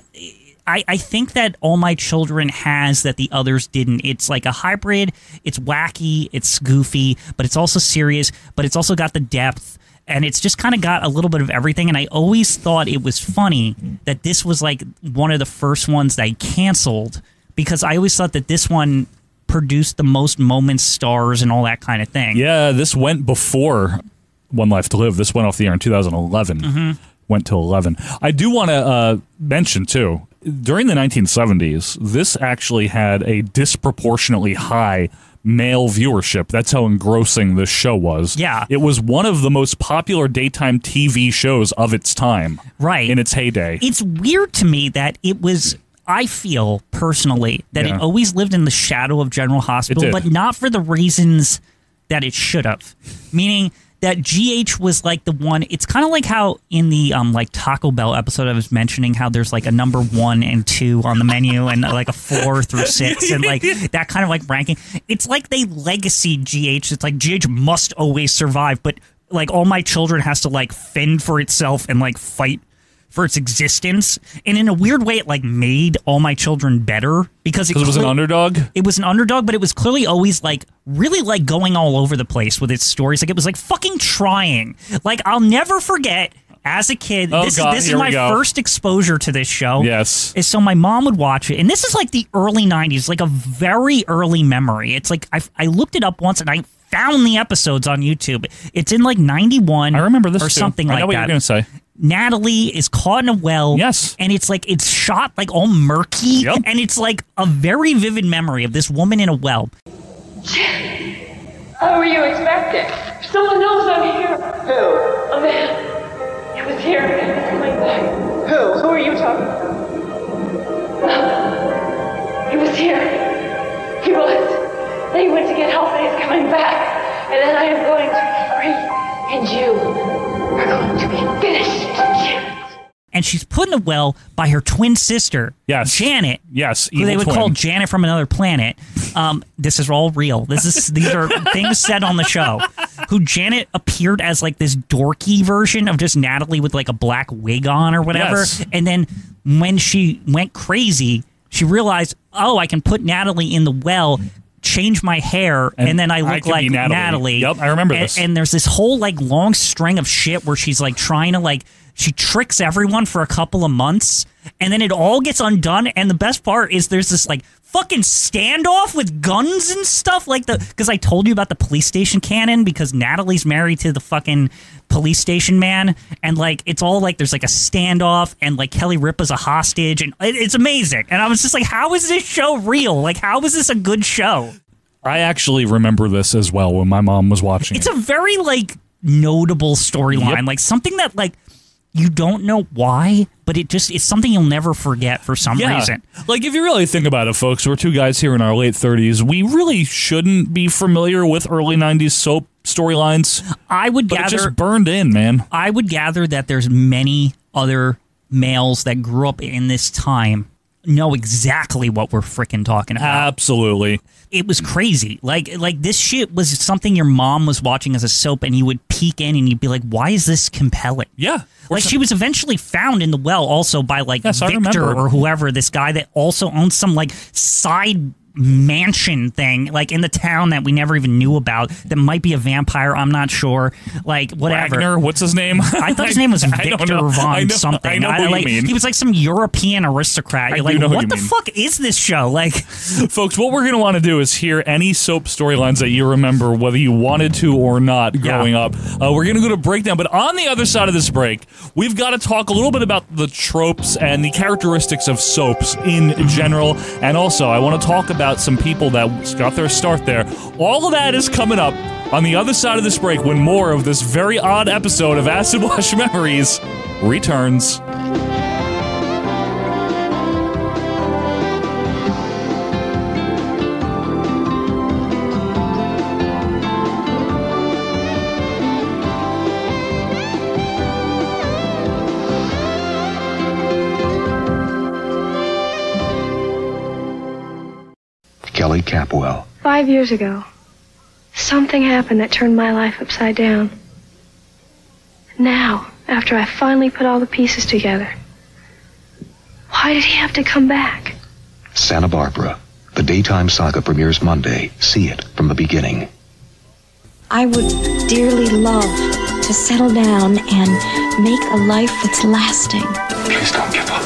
I think that All My Children has that the others didn't. It's like a hybrid. It's wacky. It's goofy, but it's also serious. But it's also got the depth. And it's just kind of got a little bit of everything. And I always thought it was funny that this was like one of the first ones that I canceled because I always thought that this one produced the most moments, stars, and all that kind of thing. Yeah, this went before One Life to Live. This went off the air in 2011. Mm-hmm. Went to 11. I do want to mention, too, during the 1970s, this actually had a disproportionately high male viewership. That's how engrossing this show was. Yeah. It was one of the most popular daytime TV shows of its time. Right. In its heyday. It's weird to me that it was... I feel, personally, that it always lived in the shadow of General Hospital, but not for the reasons that it should have. Meaning... that GH was like the one. It's kind of like how in the like Taco Bell episode I was mentioning how there's like a number 1 and 2 on the menu and like a 4 through 6 and like that kind of like ranking. It's like they legacy GH. It's like GH must always survive, but like All My Children has to like fend for itself and like fight for its existence. And in a weird way, it like made All My Children better because it was an underdog. It was an underdog, but it was clearly always like really like going all over the place with its stories. Like it was like fucking trying. Like I'll never forget as a kid. This is my first exposure to this show. Yes. Is so my mom would watch it, and this is like the early 90s, like a very early memory. It's like I looked it up once and I found the episodes on YouTube. It's in like 91. I remember this or too. something I like know what that. you're gonna say. Natalie is caught in a well. Yes. And it's like, it's shot like all murky. Yep. And it's like a very vivid memory of this woman in a well. How were you expecting? Someone knows I'm here. Who? A man. He was here. Coming back. Who? Who are you talking about? He was here. He was. Then he went to get help and he's coming back. And then I am going to be free. And you are going to be finished. And she's put in a well by her twin sister, Janet. Yes, who they would call Janet from another planet. This is all real. These are things said on the show. Who Janet appeared as like this dorky version of just Natalie with like a black wig on or whatever. Yes. And then when she went crazy, she realized, oh, I can put Natalie in the well, change my hair, and then I look like Natalie. Yep, I remember this. And there's this whole like long string of shit where she's like trying to like, she tricks everyone for a couple of months, and then it all gets undone. And the best part is there's this like fucking standoff with guns and stuff, like because I told you about the police station cannon, because Natalie's married to the fucking police station man, and like it's all like there's like a standoff, and like Kelly Ripa's a hostage, and it's amazing. And I was just like, how is this show real? Like, how is this a good show? I actually remember this as well when my mom was watching It's a very like notable storyline, like something that like you don't know why, but it's something you'll never forget for some reason. Like, if you really think about it, folks, we're two guys here in our late 30s. We really shouldn't be familiar with early 90s soap storylines. But it just burned in, man. I would gather that there's many other males that grew up in this time know exactly what we're freaking talking about. Absolutely. It was crazy. Like this shit was something your mom was watching as a soap, and you would peek in and you'd be like, why is this compelling? Yeah. Like, she was eventually found in the well also by like Victor remember. or whoever, this guy that also owns some like side mansion thing like in the town that we never even knew about, that might be a vampire. I'm not sure. Like, whatever. Wagner, what's his name? I thought his name was Victor Von something. I know who you mean. He was like some European aristocrat. You're like, what the fuck is this show? Like, folks, what we're going to want to do is hear any soap storylines that you remember, whether you wanted to or not growing up. We're going to go to breakdown, but on the other side of this break, we've got to talk a little bit about the tropes and the characteristics of soaps in general, and also I want to talk about some people that got their start there. All of that is coming up on the other side of this break when more of this very odd episode of Acid Wash Memories returns. Kelly Capwell. 5 years ago, something happened that turned my life upside down. Now, after I finally put all the pieces together, why did he have to come back? Santa Barbara. The daytime saga premieres Monday. See it from the beginning. I would dearly love to settle down and make a life that's lasting. Please don't give up.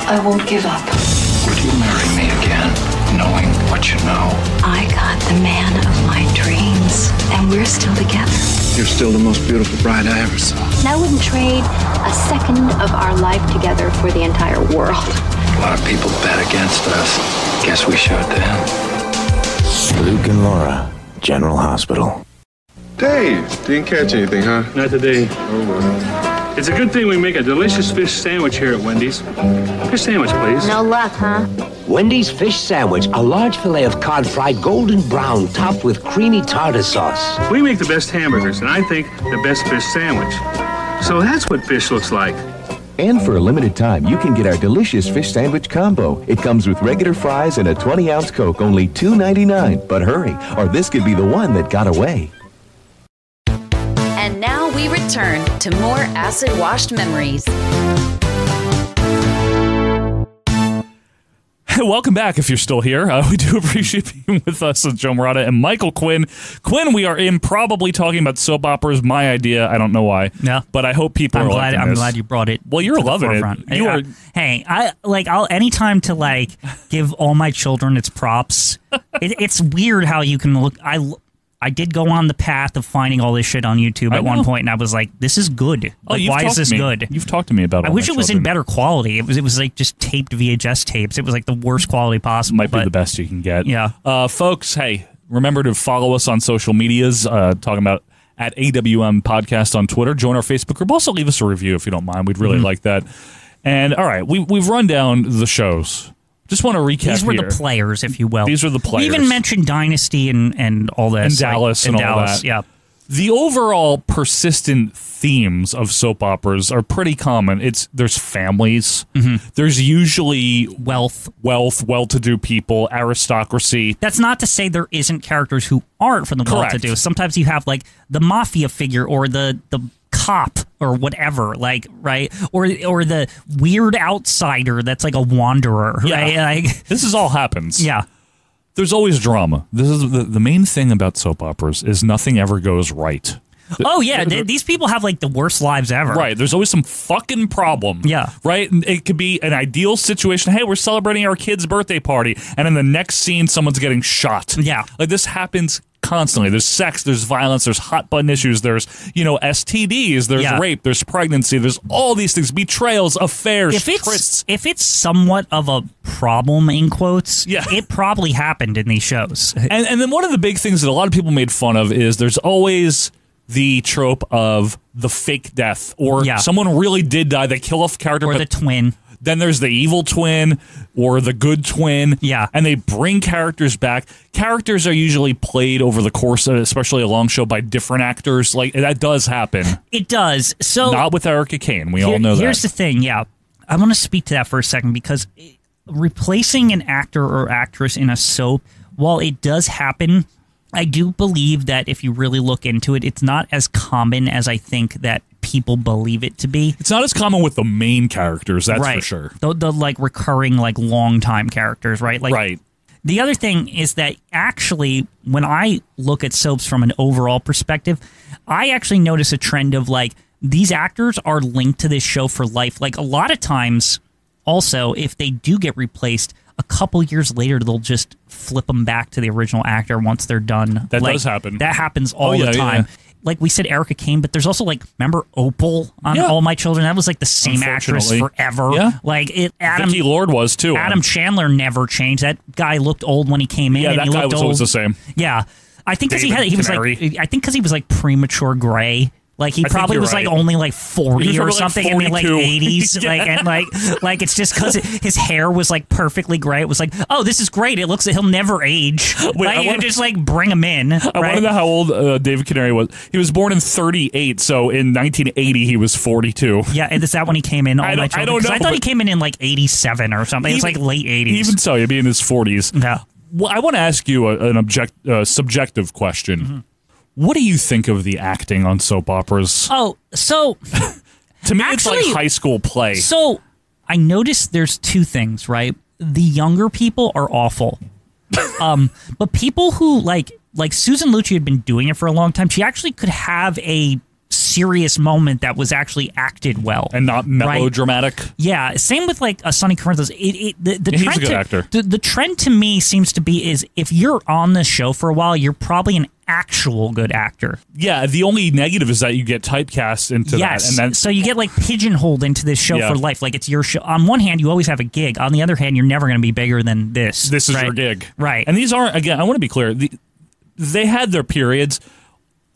I won't give up. Would you marry me again, knowing what you know? I got the man of my dreams, and we're still together. You're still the most beautiful bride I ever saw. And I wouldn't trade a second of our life together for the entire world. A lot of people bet against us. Guess we should then. Luke and Laura, General Hospital. Dave, didn't catch anything, huh? Not today. Oh, well. It's a good thing we make a delicious fish sandwich here at Wendy's. Fish sandwich, please. No luck, huh? Wendy's fish sandwich, a large fillet of cod fried golden brown, topped with creamy tartar sauce. We make the best hamburgers, and I think the best fish sandwich. So that's what fish looks like. And for a limited time, you can get our delicious fish sandwich combo. It comes with regular fries and a 20-ounce Coke, only $2.99. But hurry, or this could be the one that got away. And now we return to more acid-washed memories. Welcome back if you're still here. We do appreciate being with us with Joe Morata and Michael Quinn. Quinn, we are improbably talking about soap operas. My idea. I don't know why. Yeah. But I hope people are liking I'm this. glad you brought it. Well, you're loving it. You are. Hey, I'll anytime to give all my children its props. It's weird how you can look. I did go on the path of finding all this shit on YouTube at one point, and I was like, "This is good. Why is this good?" You've talked to me about it. I wish it was in better quality. It was like just taped VHS tapes. It was like the worst quality possible. Might be the best you can get. Yeah. Folks, hey, remember to follow us on social medias. Talking about at AWM Podcast on Twitter. Join our Facebook group. Also, leave us a review if you don't mind. We'd really like that. And all right, we've run down the shows. Just want to recap. These were the players, if you will. These were the players. We even mentioned Dynasty and all this. And Dallas and all that. Yeah. The overall persistent themes of soap operas are pretty common. There's families. There's usually wealth, well-to-do people, aristocracy. That's not to say there isn't characters who aren't from the well-to-do. Sometimes you have the mafia figure or the cop or whatever, right? Or the weird outsider that's like a wanderer, right? This all happens. Yeah. There's always drama. This is the main thing about soap operas is nothing ever goes right. Oh, yeah. These people have the worst lives ever. Right. There's always some fucking problem. Yeah. Right? And it could be an ideal situation. Hey, we're celebrating our kid's birthday party. And in the next scene, someone's getting shot. Yeah. This happens constantly. There's sex, there's violence, there's hot button issues, there's, STDs, there's rape, there's pregnancy, there's all these things, betrayals, affairs, trysts. If it's somewhat of a problem, in quotes, it probably happened in these shows. And then one of the big things that a lot of people made fun of is there's always the trope of the fake death, or someone really did die. They kill off character, or the twin. Then there's the evil twin or the good twin. Yeah. And they bring characters back. Characters are usually played over the course of, especially a long show, by different actors. That does happen. It does. So not with Erica Kane. We all know that. Here's the thing. Yeah. I want to speak to that for a second, because replacing an actor or actress in a soap, while it does happen, I do believe that if you really look into it, it's not as common as I think that people believe it to be. It's not as common with the main characters, that's right. for sure. The recurring, long time characters, right? Right. The other thing is that actually, when I look at soaps from an overall perspective, I actually notice a trend of these actors are linked to this show for life. A lot of times, also, if they do get replaced, a couple years later, they'll just flip them back to the original actor once they're done. That does happen. That happens all the time. Yeah. Like we said, Erica Kane, but there's also remember Opal on All My Children? That was the same actress forever. Yeah. Vicki Lord was too. Adam Chandler never changed. That guy looked old when he came in. Yeah, and that he guy looked was old. always the same. Yeah, I think because he was premature gray. He probably was only 40 or something in the 80s. And it's just because his hair was perfectly gray. It was oh, this is great. It looks like he'll never age. Wait, you can just bring him in. I want to know how old David Canary was. He was born in 38, so in 1980 he was 42. Yeah, and is that when he came in? I don't know. I thought he came in 87 or something. It was late 80s. Even so, he'd be in his 40s. Yeah. Well, I want to ask you an subjective question. Mm-hmm. What do you think of the acting on soap operas? Oh, so to me, actually, it's like high school play. So I noticed there's two things, right? The younger people are awful, but people who like Susan Lucci had been doing it for a long time. She actually could have a serious moment that was actually acted well and not melodramatic. Right? Yeah, same with a Sonny Corinthos. The he's trend a good actor. The trend to me seems to be is if you're on the show for a while, you're probably an actual good actor. Yeah, the only negative is that you get typecast into that. And then, so you get pigeonholed into this show for life. It's your show. On one hand, you always have a gig. On the other hand, you're never going to be bigger than this. This is your gig. Right. And these aren't, again, I want to be clear, they had their periods.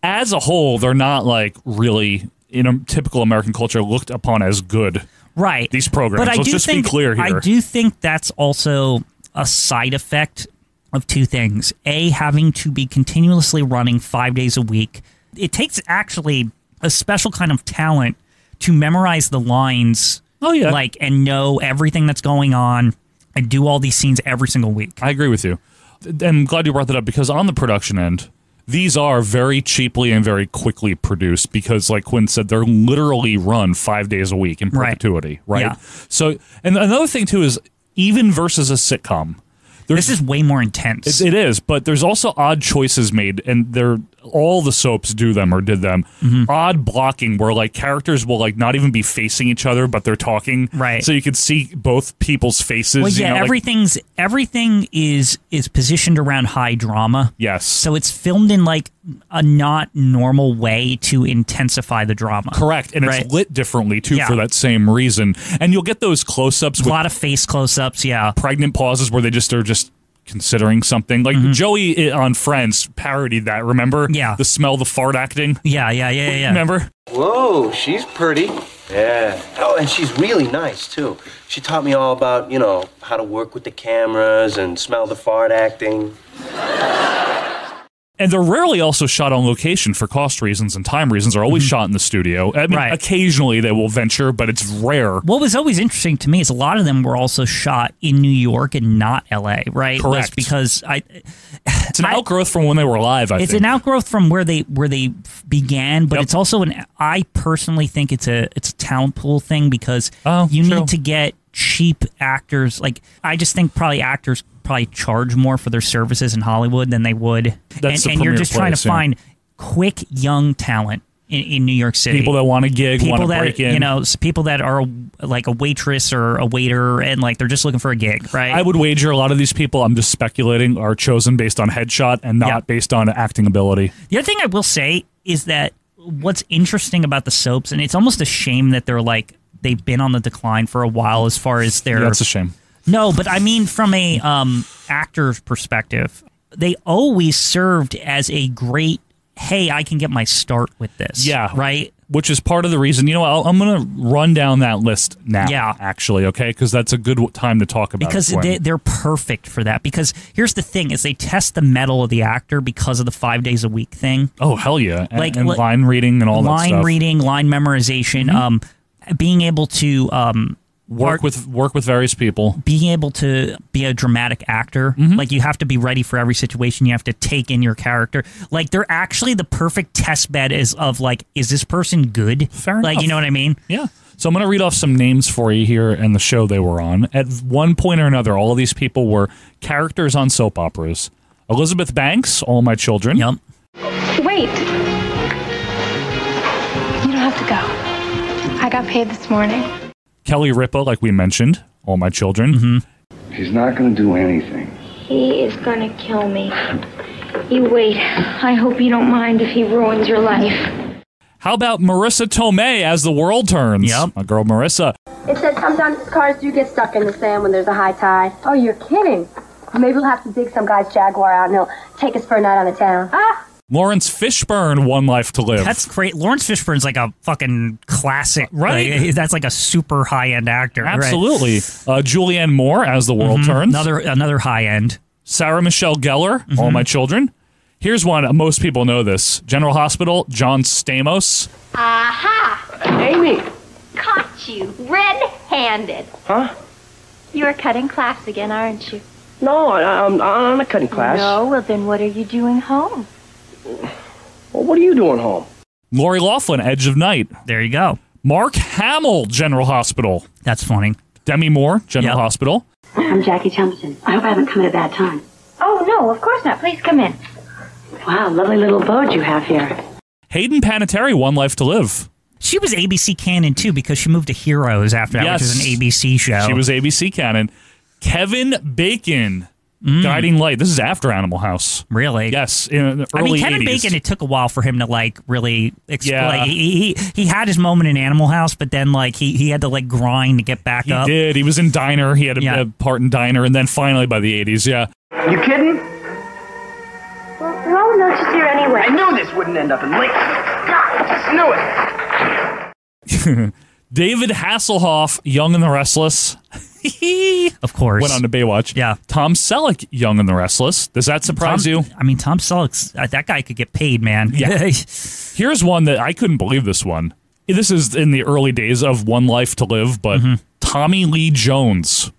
As a whole, they're not really in typical American culture, looked upon as good. Right. These programs. But Let's just be clear here. I do think that's also a side effect of two things. A, having to be continuously running 5 days a week. It takes actually a special kind of talent to memorize the lines. Oh, yeah. Like, and know everything that's going on and do all these scenes every single week. I agree with you. And I'm glad you brought that up because on the production end, these are very cheaply and very quickly produced because, like Quinn said, they're literally run 5 days a week in perpetuity, right? Yeah. So, and another thing, too, is even versus a sitcom. This is way more intense. It is, but there's also odd choices made, and all the soaps do them or did them. Odd blocking where like characters will like not even be facing each other, but they're talking. Right. So you can see both people's faces. Well, yeah, you know, everything is positioned around high drama. Yes. So it's filmed in like a not normal way to intensify the drama. Correct. And it's lit differently too for that same reason. And you'll get those close-ups with a lot of face close-ups, yeah. Pregnant pauses where they are just considering something. Like Joey on Friends parodied that, remember? Yeah. The smell the fart acting. Yeah. Remember? Whoa, she's pretty. Yeah. Oh, and she's really nice, too. She taught me all about, how to work with the cameras and smell the fart acting. And they're rarely also shot on location for cost reasons and time reasons. They're always shot in the studio. I mean, occasionally they will venture, but it's rare. What was always interesting to me is a lot of them were also shot in New York and not L.A., right? Correct. Because it's an outgrowth from when they were live, I think. It's an outgrowth from where they began, but it's also I personally think it's a talent pool thing because you need to get cheap actors. Like, I just think actors charge more for their services in Hollywood than they would. And you're just trying to find quick young talent in New York City. People that want a gig, want to break in. People that are like a waitress or a waiter and like they're just looking for a gig, right? I would wager a lot of these people, I'm just speculating, are chosen based on headshot and not based on acting ability. The other thing I will say is that what's interesting about the soaps, and it's almost a shame that they've been on the decline for a while as far as their... Yeah, that's a shame. No, but I mean from a actor's perspective, they always served as a great, hey, I can get my start with this. Yeah. Right? Which is part of the reason, I'm going to run down that list now, actually, okay? Because that's a good time to talk about because it. They're perfect for that. Because here's the thing, is they test the mettle of the actor because of the 5 days a week thing. Oh, hell yeah. And line reading and all that stuff. Line reading, line memorization, being able to... Work with various people. Being able to be a dramatic actor. Like, you have to be ready for every situation. You have to take in your character. Like, they're actually the perfect test bed is this person good? Fair enough. Like, you know what I mean? Yeah. So I'm going to read off some names for you here and the show they were on. At one point or another, all of these people were characters on soap operas. Elizabeth Banks, All My Children. Yep. Wait. You don't have to go. I got paid this morning. Kelly Ripa, like we mentioned, All My Children. He's not going to do anything. He is gonna kill me. You wait. I hope you don't mind if he ruins your life. How about Marissa Tomei as The World Turns? Yep. My girl Marissa. It says sometimes cars do get stuck in the sand when there's a high tide. Oh, you're kidding. Maybe we'll have to dig some guy's Jaguar out and he'll take us for a night on the town. Lawrence Fishburne, One Life to Live. That's great. Lawrence Fishburne's like a fucking classic. Right. Like, that's like a super high-end actor. Absolutely. Right? Julianne Moore as The World Turns. Another high-end. Sarah Michelle Gellar, All My Children. Here's one. Most people know this. General Hospital, John Stamos. Aha! Amy! Caught you red-handed. Huh? You're cutting class again, aren't you? No, I'm not cutting class. No? Well, then what are you doing home? Well, what are you doing home? Lori Loughlin, Edge of Night. There you go. Mark Hamill, General Hospital. That's funny. Demi Moore, General Hospital. I'm Jackie Thompson. I hope I haven't come at a bad time. Oh, no, of course not. Please come in. Wow, lovely little abode you have here. Hayden Panettiere, One Life to Live. She was ABC canon, too, because she moved to Heroes after that, which is an ABC show. She was ABC canon. Kevin Bacon, Guiding Light. This is after Animal House. Really? Yes, in the early 80s. Kevin Bacon, it took a while for him to, like, really explain. Yeah. He had his moment in Animal House, but then, like, he had to, like, grind to get back up. He did. He was in Diner. He had a part in Diner, and then finally by the 80s, You kidding? Well, they're all notes here anyway. I knew this wouldn't end up in Lincoln. God, I just knew it. David Hasselhoff, Young and the Restless. Of course. Went on to Baywatch. Yeah. Tom Selleck, Young and the Restless. Does that surprise you? I mean, Tom Selleck's, that guy could get paid, man. Yeah. Here's one that I couldn't believe this one. This is in the early days of One Life to Live, but Tommy Lee Jones.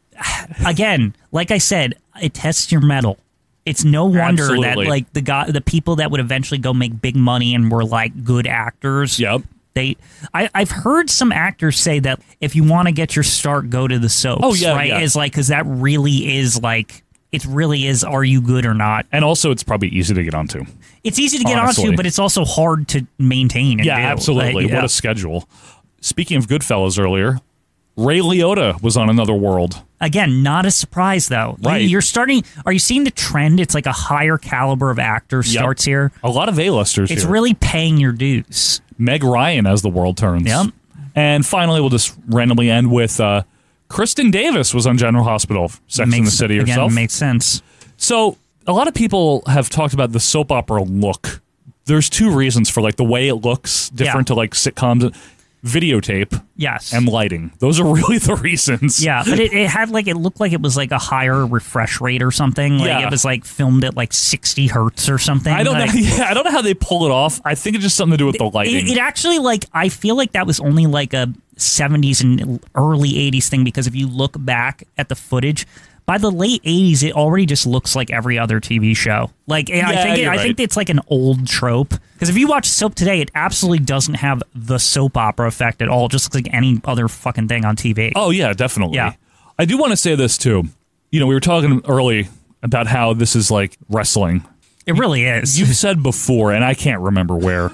Again, like I said, it tests your mettle. It's no wonder that like the people that would eventually go make big money and were like good actors. Yep. I've heard some actors say that if you want to get your start, go to the soaps. Oh yeah, right? Yeah. Is like because that really is like it really is. Are you good or not? And also, it's probably easy to get onto. It's easy to get onto, but it's also hard to maintain. And yeah, do. absolutely. Like, what a schedule. Speaking of Goodfellas earlier, Ray Liotta was on Another World. Again, not a surprise though. Right. You're starting. Are you seeing the trend? It's like a higher caliber of actor starts here. A lot of A-listers. It's here. really paying your dues. Meg Ryan as the world turns. Yep. And finally, we'll just randomly end with Kristen Davis was on General Hospital, Sex and the City herself. Again, makes sense. So a lot of people have talked about the soap opera look. There's two reasons for like the way it looks different to like sitcoms. Videotape, yes, and lighting. Those are really the reasons. Yeah, but it had like it looked like it was like a higher refresh rate or something. Like it was like filmed at like 60 hertz or something. I don't know. Yeah, I don't know how they pull it off. I think it's just something to do with the lighting. It actually like I feel like that was only like a 70s and early 80s thing because if you look back at the footage. By the late 80s, it already just looks like every other TV show. Like, I think it's like an old trope. Because if you watch soap today, it absolutely doesn't have the soap opera effect at all. It just looks like any other fucking thing on TV. Oh, yeah, definitely. Yeah. I do want to say this, too. You know, we were talking early about how this is like wrestling. It really is. You've said before, and I can't remember where.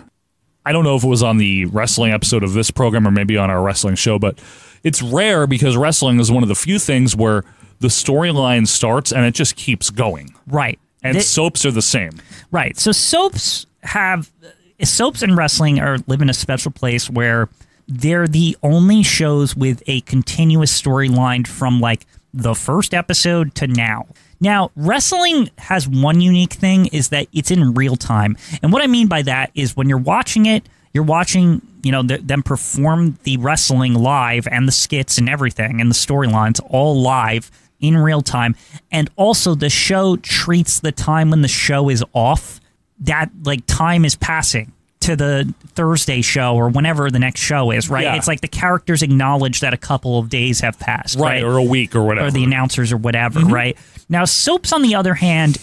I don't know if it was on the wrestling episode of this program or maybe on our wrestling show, but it's rare because wrestling is one of the few things where the storyline starts and it just keeps going. Right. And soaps are the same. Right. So soaps and wrestling live in a special place where they're the only shows with a continuous storyline from like the first episode to now. Now, wrestling has one unique thing is that it's in real time. And what I mean by that is when you're watching it, you're watching, you know, them perform the wrestling live and the skits and everything and the storylines all live in real time. And also the show treats the time when the show is off, that like time is passing to the Thursday show or whenever the next show is, right? Yeah. It's like the characters acknowledge that a couple of days have passed, right? Or a week or whatever. Or the announcers or whatever, right? Now, soaps, on the other hand,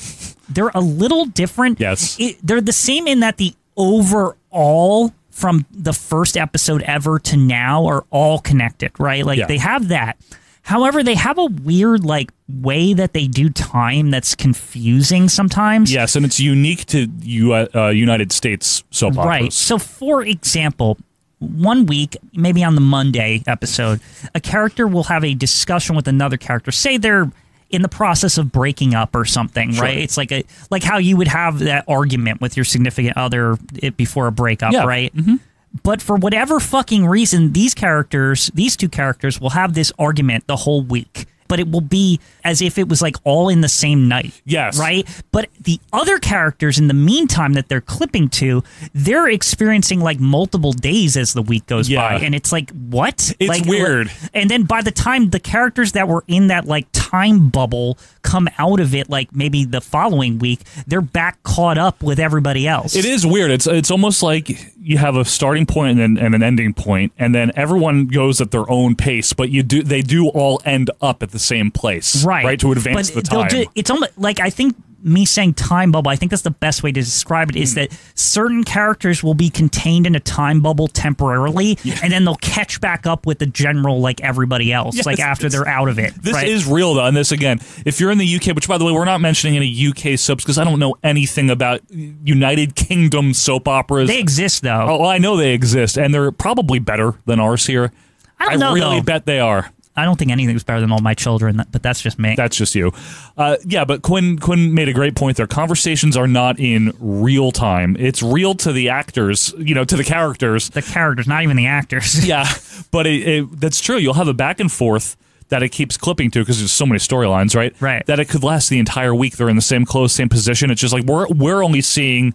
they're a little different. Yes. They're the same in that the overall from the first episode ever to now are all connected, right? Like they have that. However, they have a weird like way that they do time that's confusing sometimes. Yes, and it's unique to United States soap operas. Right. So, for example, one week, maybe on the Monday episode, a character will have a discussion with another character. Say they're in the process of breaking up or something, Sure. right? It's like how you would have that argument with your significant other before a breakup, right? Mm-hmm. But for whatever fucking reason, these two characters will have this argument the whole week. But it will be as if it was like all in the same night. Yes. Right? But the other characters in the meantime that they're clipping to, they're experiencing like multiple days as the week goes by. And it's like, what? It's like, weird. And then by the time the characters that were in that like time bubble come out of it, like maybe the following week, they're back caught up with everybody else. It is weird. It's almost like you have a starting point and an ending point, and then everyone goes at their own pace, but they do all end up at the same place, right? To advance the time. It's almost like I think me saying time bubble, I think that's the best way to describe it, is that certain characters will be contained in a time bubble temporarily, and then they'll catch back up with the general, like everybody else, Yes, like after they're out of it. This is real, though, and this, again, if you're in the UK, which, by the way, we're not mentioning any UK soaps because I don't know anything about United Kingdom soap operas. They exist, though. Oh, well, I know they exist, and they're probably better than ours here. I don't know, really though. bet they are. I don't think anything's better than All My Children, but that's just me. That's just you. Yeah, but Quinn made a great point there. Conversations are not in real time. It's real to the actors, to the characters. The characters, not even the actors. Yeah, but that's true. You'll have a back and forth that it keeps clipping to because there's so many storylines, right? Right. That it could last the entire week. They're in the same clothes, same position. It's just like we're only seeing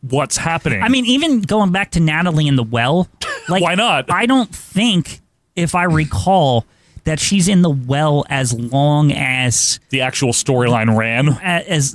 what's happening. I mean, even going back to Natalie in the well, like, why not? I don't think, if I recall, that she's in the well as long as the actual storyline ran.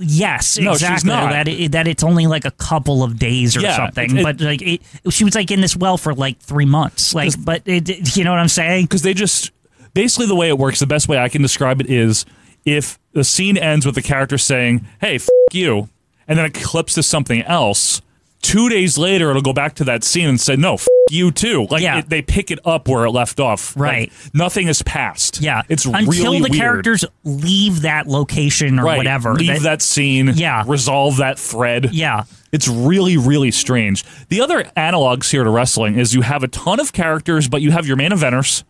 Yes, no, exactly. She's not. That it's only like a couple of days or something. But like she was like in this well for like 3 months. Like, but you know what I'm saying? Because they just basically the way it works. The best way I can describe it is if the scene ends with the character saying, "Hey, f*** you," and then it clips to something else. 2 days later, it'll go back to that scene and say, "No, f*** you too." Like they pick it up where it left off. Right. Like, nothing is passed. Yeah. It's until really the weird. characters leave that location or whatever. Leave that scene. Yeah. Resolve that thread. Yeah. It's really, really strange. The other analogs here to wrestling is you have a ton of characters, but you have your main eventers.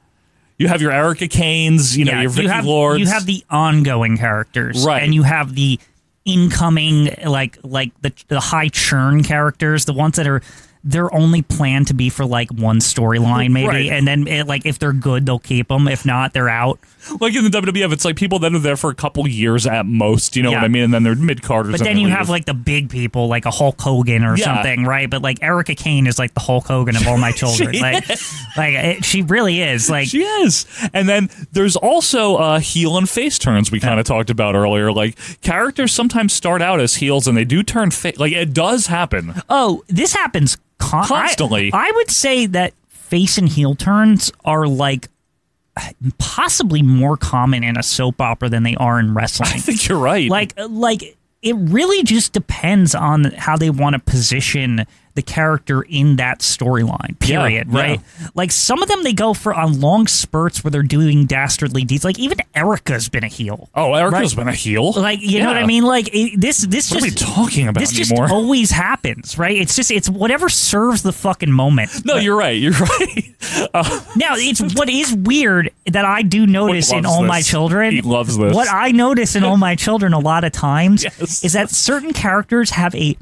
You have your Erica Kanes, your Vicky Lords. You have the ongoing characters. Right. And you have the incoming, like the high churn characters, the ones that they're only planned to be for like one storyline maybe, Right. and then like if they're good they'll keep them, if not they're out. Like in the WWF, it's like people that are there for a couple years at most, you know what I mean? And then they're mid-carders. But then you have like the big people, like a Hulk Hogan or something, right? But like Erica Kane is like the Hulk Hogan of all my children. She really is. Like she is. And then there's also heel and face turns we kind of talked about earlier. Like characters sometimes start out as heels and they do turn face. Like it does happen. Oh, this happens constantly. I would say that face and heel turns are like possibly more common in a soap opera than they are in wrestling. I think you're right. Like it really just depends on how they want to position the character in that storyline, period, right? Like some of them they go for on long spurts where they're doing dastardly deeds. Like even Erica's been a heel. Oh, Erica's been a heel? Like, you know what I mean? Like this what just... are we talking about This anymore? just always happens, right? It's whatever serves the fucking moment. No, you're right. You're right. Now, it's what is weird that I do notice in All My Children. He loves this. What I notice in All My Children a lot of times is that certain characters have a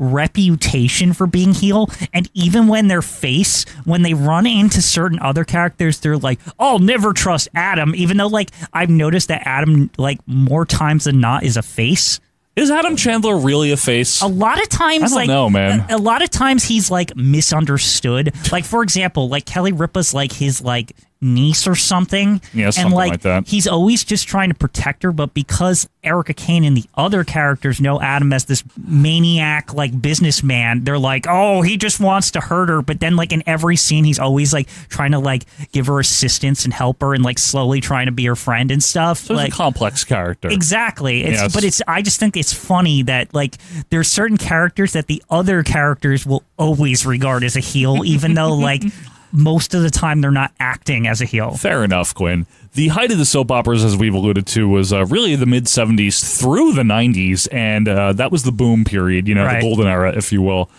reputation for being heel, and even when they're face, when they run into certain other characters, they're like, "I'll never trust Adam," even though like I've noticed that Adam like more times than not is a face. Is Adam Chandler really a face? A lot of times, I don't know, man. A lot of times he's like misunderstood. Like for example, like Kelly Ripa's like his like niece or something. Yeah, something and like that. He's always just trying to protect her, but because Erica Kane and the other characters know Adam as this maniac like businessman, they're like, "Oh, he just wants to hurt her." But then like in every scene he's always like trying to like give her assistance and help her and like slowly trying to be her friend and stuff. So like he's a complex character. Exactly. Yes. But I just think it's funny that like there's certain characters that the other characters will always regard as a heel, even though like most of the time they're not acting as a heel. Fair enough, Quinn. The height of the soap operas, as we've alluded to, was really the mid-'70s through the '90s, and that was the boom period, the golden era, if you will.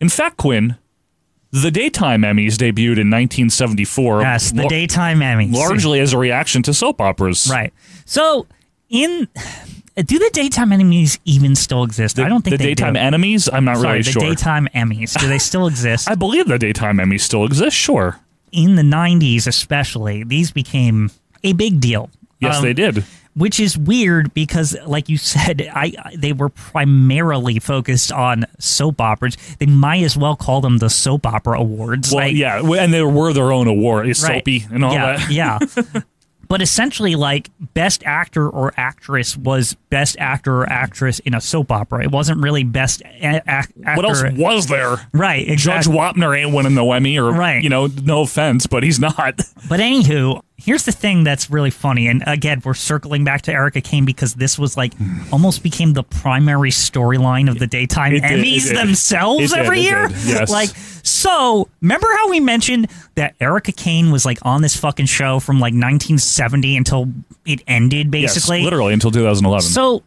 In fact, Quinn, the Daytime Emmys debuted in 1974. Yes, the Daytime Emmys. Largely as a reaction to soap operas. Right. So, do the Daytime Emmys even still exist? I don't think the they Daytime do. Enemies? I'm not really sure. The Daytime Emmys. Do they still exist? I believe the Daytime Emmys still exist, sure. In the 90s especially, these became a big deal. Yes, they did. Which is weird because, like you said, they were primarily focused on soap operas. They might as well call them the Soap Opera Awards. Well, yeah, and they were their own award, soapy and all that. Yeah. But essentially, like, Best Actor or Actress was Best Actor or Actress in a soap opera. It wasn't really Best Actor. What else was there? Right, exactly. Judge Wapner ain't winning the Emmy, or, no offense, but he's not. But anywho, here's the thing that's really funny. And again, we're circling back to Erica Kane because this was like almost became the primary storyline of the Daytime Emmys themselves every year. Yes. Like, so remember how we mentioned that Erica Kane was like on this fucking show from like 1970 until it ended, basically? Yes, literally until 2011. So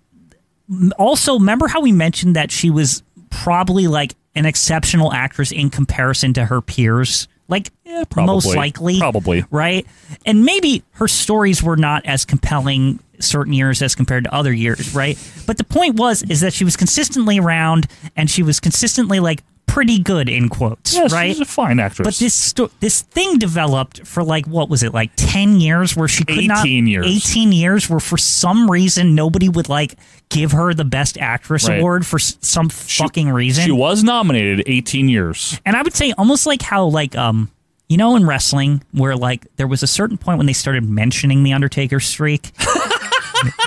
also, remember how we mentioned that she was probably like an exceptional actress in comparison to her peers? Like, probably. most likely. Probably. Right? And maybe her stories were not as compelling certain years as compared to other years, right? But the point is that she was consistently around and she was consistently, like, pretty good in quotes, yes, right? She's a fine actress. But this thing developed for like, what was it, like 10 years where she could 18 years. 18 years where for some reason nobody would like give her the Best Actress award for some fucking reason. She was nominated 18 years. And I would say almost like how like you know in wrestling where like there was a certain point when they started mentioning the Undertaker streak.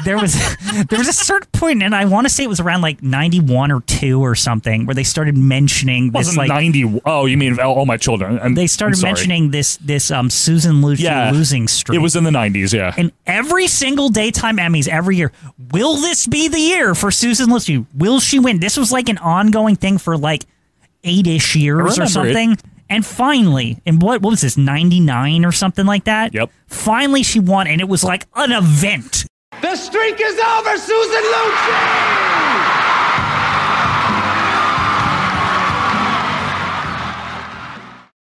There was a certain point, and I want to say it was around like 91 or 2 or something, where they started mentioning this. Wasn't like 90? Oh, you mean All My Children? They started mentioning this Susan Lucci losing streak. It was in the 90s, yeah. And every single daytime Emmys every year, will this be the year for Susan Lucci? Will she win? This was like an ongoing thing for like 8-ish years or something. And finally, in what was this, 99 or something like that? Yep. Finally, she won, and it was like an event. The streak is over, Susan Lucci!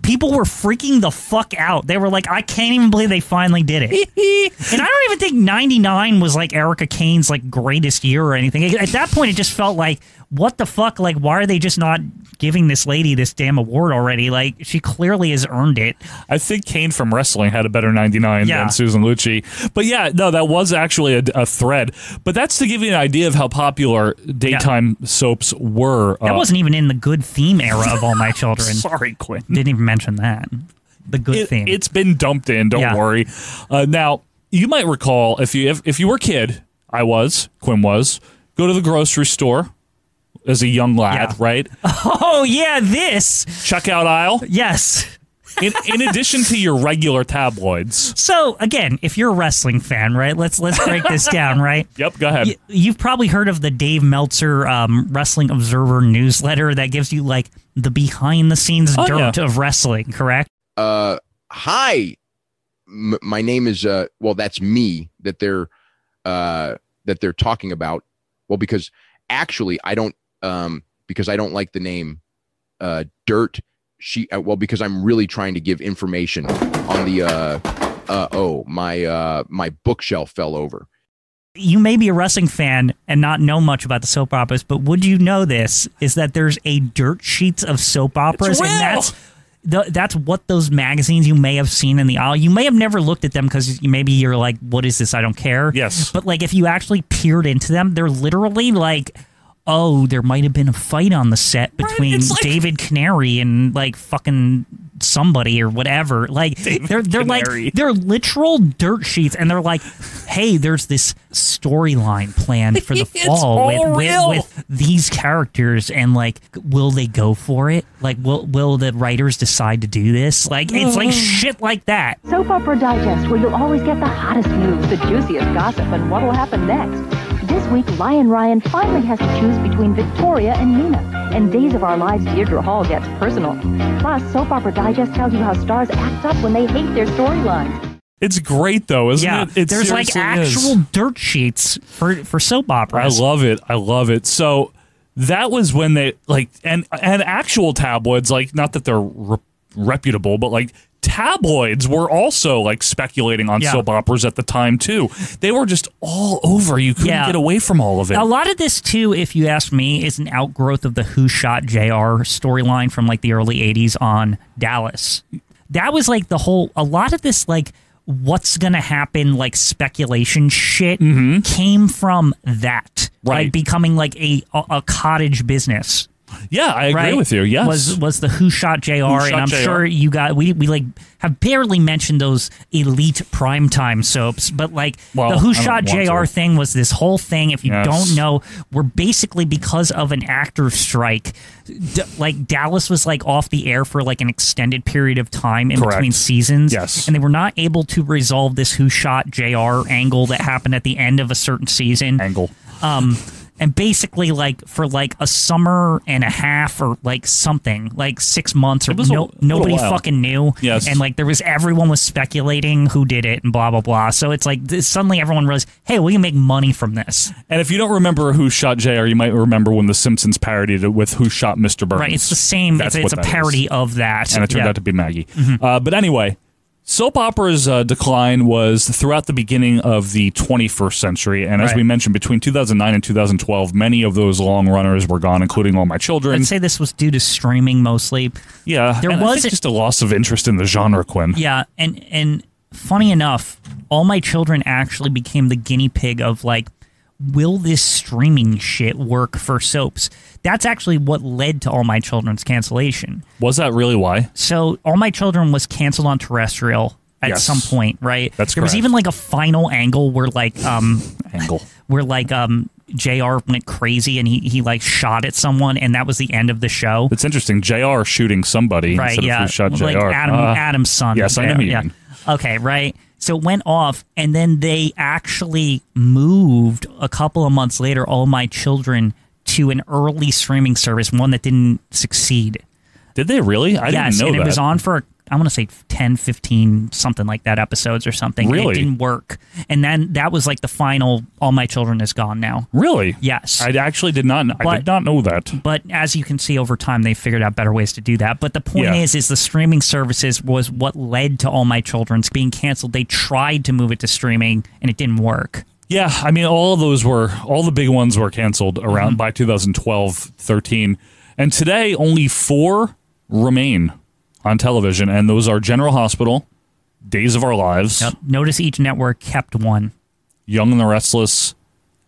People were freaking the fuck out. They were like, I can't even believe they finally did it. And I don't even think 99 was like Erica Kane's like greatest year or anything. At that point, it just felt like, what the fuck? Like, why are they just not giving this lady this damn award already? Like, she clearly has earned it. I think Kane from wrestling had a better 99 than Susan Lucci. But yeah, no, that was actually a thread. But that's to give you an idea of how popular daytime soaps were. That wasn't even in the good theme era of All My Children. Sorry, Quinn. Didn't even mention that. The good theme. It's been dumped in, don't worry. Now, you might recall, if you were a kid, Quinn was, go to the grocery store as a young lad, right? Oh, yeah, this. Checkout aisle? Yes. In addition to your regular tabloids. So, again, if you're a wrestling fan, right, let's break this down, right? Yep, go ahead. You've probably heard of the Dave Meltzer Wrestling Observer newsletter that gives you, like, the behind-the-scenes dirt of wrestling, correct? Hi. My name is, that's me that they're talking about. Well, because actually I don't like the name Dirt. Because I'm really trying to give information on the my bookshelf fell over. You may be a wrestling fan and not know much about the soap operas, but would you know this is that there's a dirt sheets of soap operas, and that's what those magazines you may have seen in the aisle. You may have never looked at them because maybe you're like, what is this? I don't care. Yes. But like if you actually peered into them, they're literally like, oh, there might have been a fight on the set between David Canary and like fucking somebody or whatever. Like they're like they're literal dirt sheets, and they're like, hey, there's this storyline planned for the fall with these characters, and like, will they go for it? Like, will the writers decide to do this? Like, it's like shit like that. Soap Opera Digest, where you'll always get the hottest news, the juiciest gossip, and what'll happen next. This week, Lion Ryan finally has to choose between Victoria and Nina. And Days of Our Lives' Deirdre Hall gets personal. Plus, Soap Opera Digest tells you how stars act up when they hate their storylines. It's great, though, isn't it? There's like actual dirt sheets for soap operas. I love it. So that was when they, like, and actual tabloids, like, not that they're reputable, but, like, tabloids were also like speculating on soap operas at the time too. They were just all over. You couldn't get away from all of it. A lot of this too, if you ask me, is an outgrowth of the Who Shot JR storyline from like the early 80s on Dallas. That was like a lot of this like what's gonna happen like speculation shit came from that. Right. Like becoming like a cottage business. Yeah, I agree with you. Yes, was the Who Shot JR, and I'm sure you got we like have barely mentioned those elite primetime soaps, but like the Who Shot JR thing was this whole thing. If you don't know, we're basically because of an actor strike, like Dallas was like off the air for like an extended period of time in between seasons. Yes, and they were not able to resolve this Who Shot JR angle that happened at the end of a certain season. And basically, like, for, like, a summer and a half or, like, something, like 6 months, or nobody fucking knew. Yes. And, like, everyone was speculating who did it and blah, blah, blah. So it's like, suddenly everyone realized, hey, we can make money from this. And if you don't remember Who Shot JR, you might remember when The Simpsons parodied it with Who Shot Mr. Burns. Right, it's the same. It's a parody of that. And it turned out to be Maggie. But anyway, Soap opera's decline was throughout the beginning of the 21st century, and as we mentioned, between 2009 and 2012, many of those long runners were gone, including All My Children. I'd say this was due to streaming mostly. Yeah, there was just a loss of interest in the genre, Quinn. Yeah, and funny enough, All My Children actually became the guinea pig of like, will this streaming shit work for soaps? That's actually what led to All My Children's cancellation. Was that really why? So All My Children was canceled on terrestrial at some point, right? That's correct. There was even like a final angle where like JR went crazy and he like shot at someone, and that was the end of the show. It's interesting. JR shooting somebody instead of who shot JR. Like Adam's son. Yes, I know who you mean. Okay, right. So it went off, and then they actually moved a couple of months later All My Children to an early streaming service, one that didn't succeed. Did they really? I didn't know that. Yes, and it was on for, I want to say 10, 15, something like that episodes or something. Really? It didn't work. And then that was like the final, All My Children is gone now. Really? Yes. I actually did not know that. But as you can see over time, they figured out better ways to do that. But the point is the streaming services was what led to All My Children's being canceled. They tried to move it to streaming, and it didn't work. Yeah, I mean, all the big ones were canceled around by 2012, 13. And today, only 4 remain on television, and those are General Hospital, Days of Our Lives. Yep. Notice each network kept one. Young and the Restless,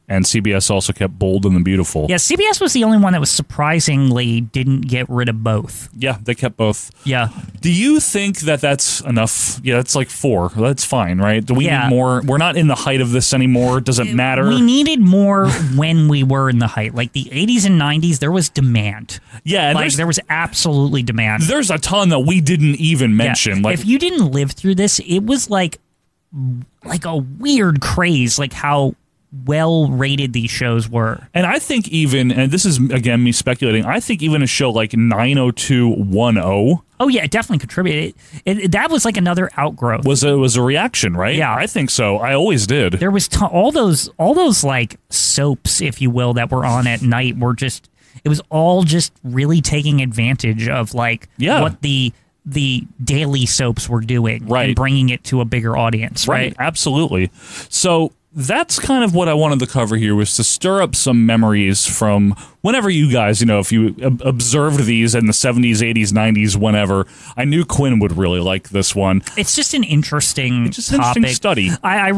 and CBS also kept Bold and the Beautiful. Yeah, CBS was the only one that was surprisingly didn't get rid of both. Yeah, they kept both. Yeah. Do you think that that's enough? Yeah, that's like 4. That's fine, right? Do we need more? We're not in the height of this anymore. Does it matter? We needed more when we were in the height. Like the 80s and 90s, there was demand. Yeah. And like there was absolutely demand. There's a ton that we didn't even mention. Yeah. Like, if you didn't live through this, it was like a weird craze, like how well rated these shows were. And I think even, and this is again me speculating, I think even a show like 90210. Oh yeah, it definitely contributed. That was like another outgrowth. Was a reaction, right? Yeah, I think so. I always did. There was all those like soaps, if you will, that were on at night were just. It was all just really taking advantage of like what the daily soaps were doing, and bringing it to a bigger audience. Right. Absolutely. So that's kind of what I wanted to cover here, was to stir up some memories from whenever you guys, if you observed these in the 70s, 80s, 90s, whenever. I knew Quinn would really like this one. It's just an interesting topic. Interesting study. I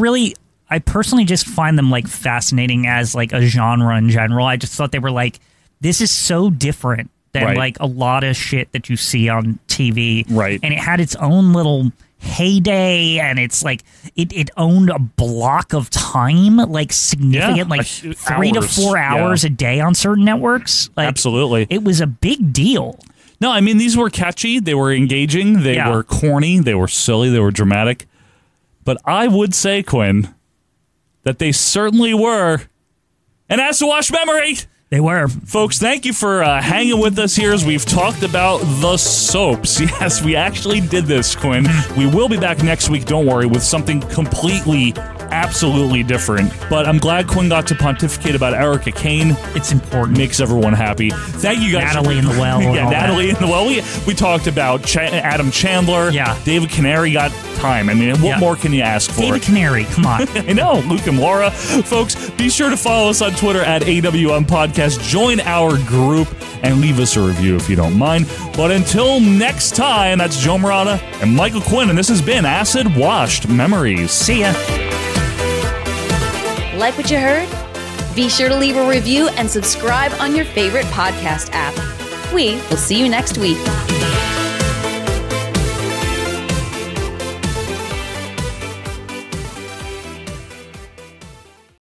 personally just find them like fascinating as like a genre in general. I just thought they were like, this is so different than like a lot of shit that you see on TV. Right. And it had its own little heyday, and it's like it owned a block of time, like significant, like 3 to 4 hours a day on certain networks. Like, absolutely. It was a big deal. No, I mean, these were catchy, they were engaging, they were corny, they were silly, they were dramatic. But I would say, Quinn, that they certainly were an acid wash memory. They were. Folks, thank you for hanging with us here as we've talked about the soaps. Yes, we actually did this, Quinn. We will be back next week, don't worry, with something completely, absolutely different. But I'm glad Quinn got to pontificate about Erica Kane. It's important. Makes everyone happy. Thank you guys. Natalie in the Well. Yeah, Natalie in the Well. We talked about Adam Chandler. Yeah. David Canary got time. I mean, what more can you ask for? David Canary, come on. I know. Luke and Laura. Folks, be sure to follow us on Twitter at AWM Podcast. Join our group and leave us a review if you don't mind. But until next time, that's Joe Morata and Michael Quinn, and this has been Acid Washed Memories. See ya. Like what you heard? Be sure to leave a review and subscribe on your favorite podcast app. We will see you next week.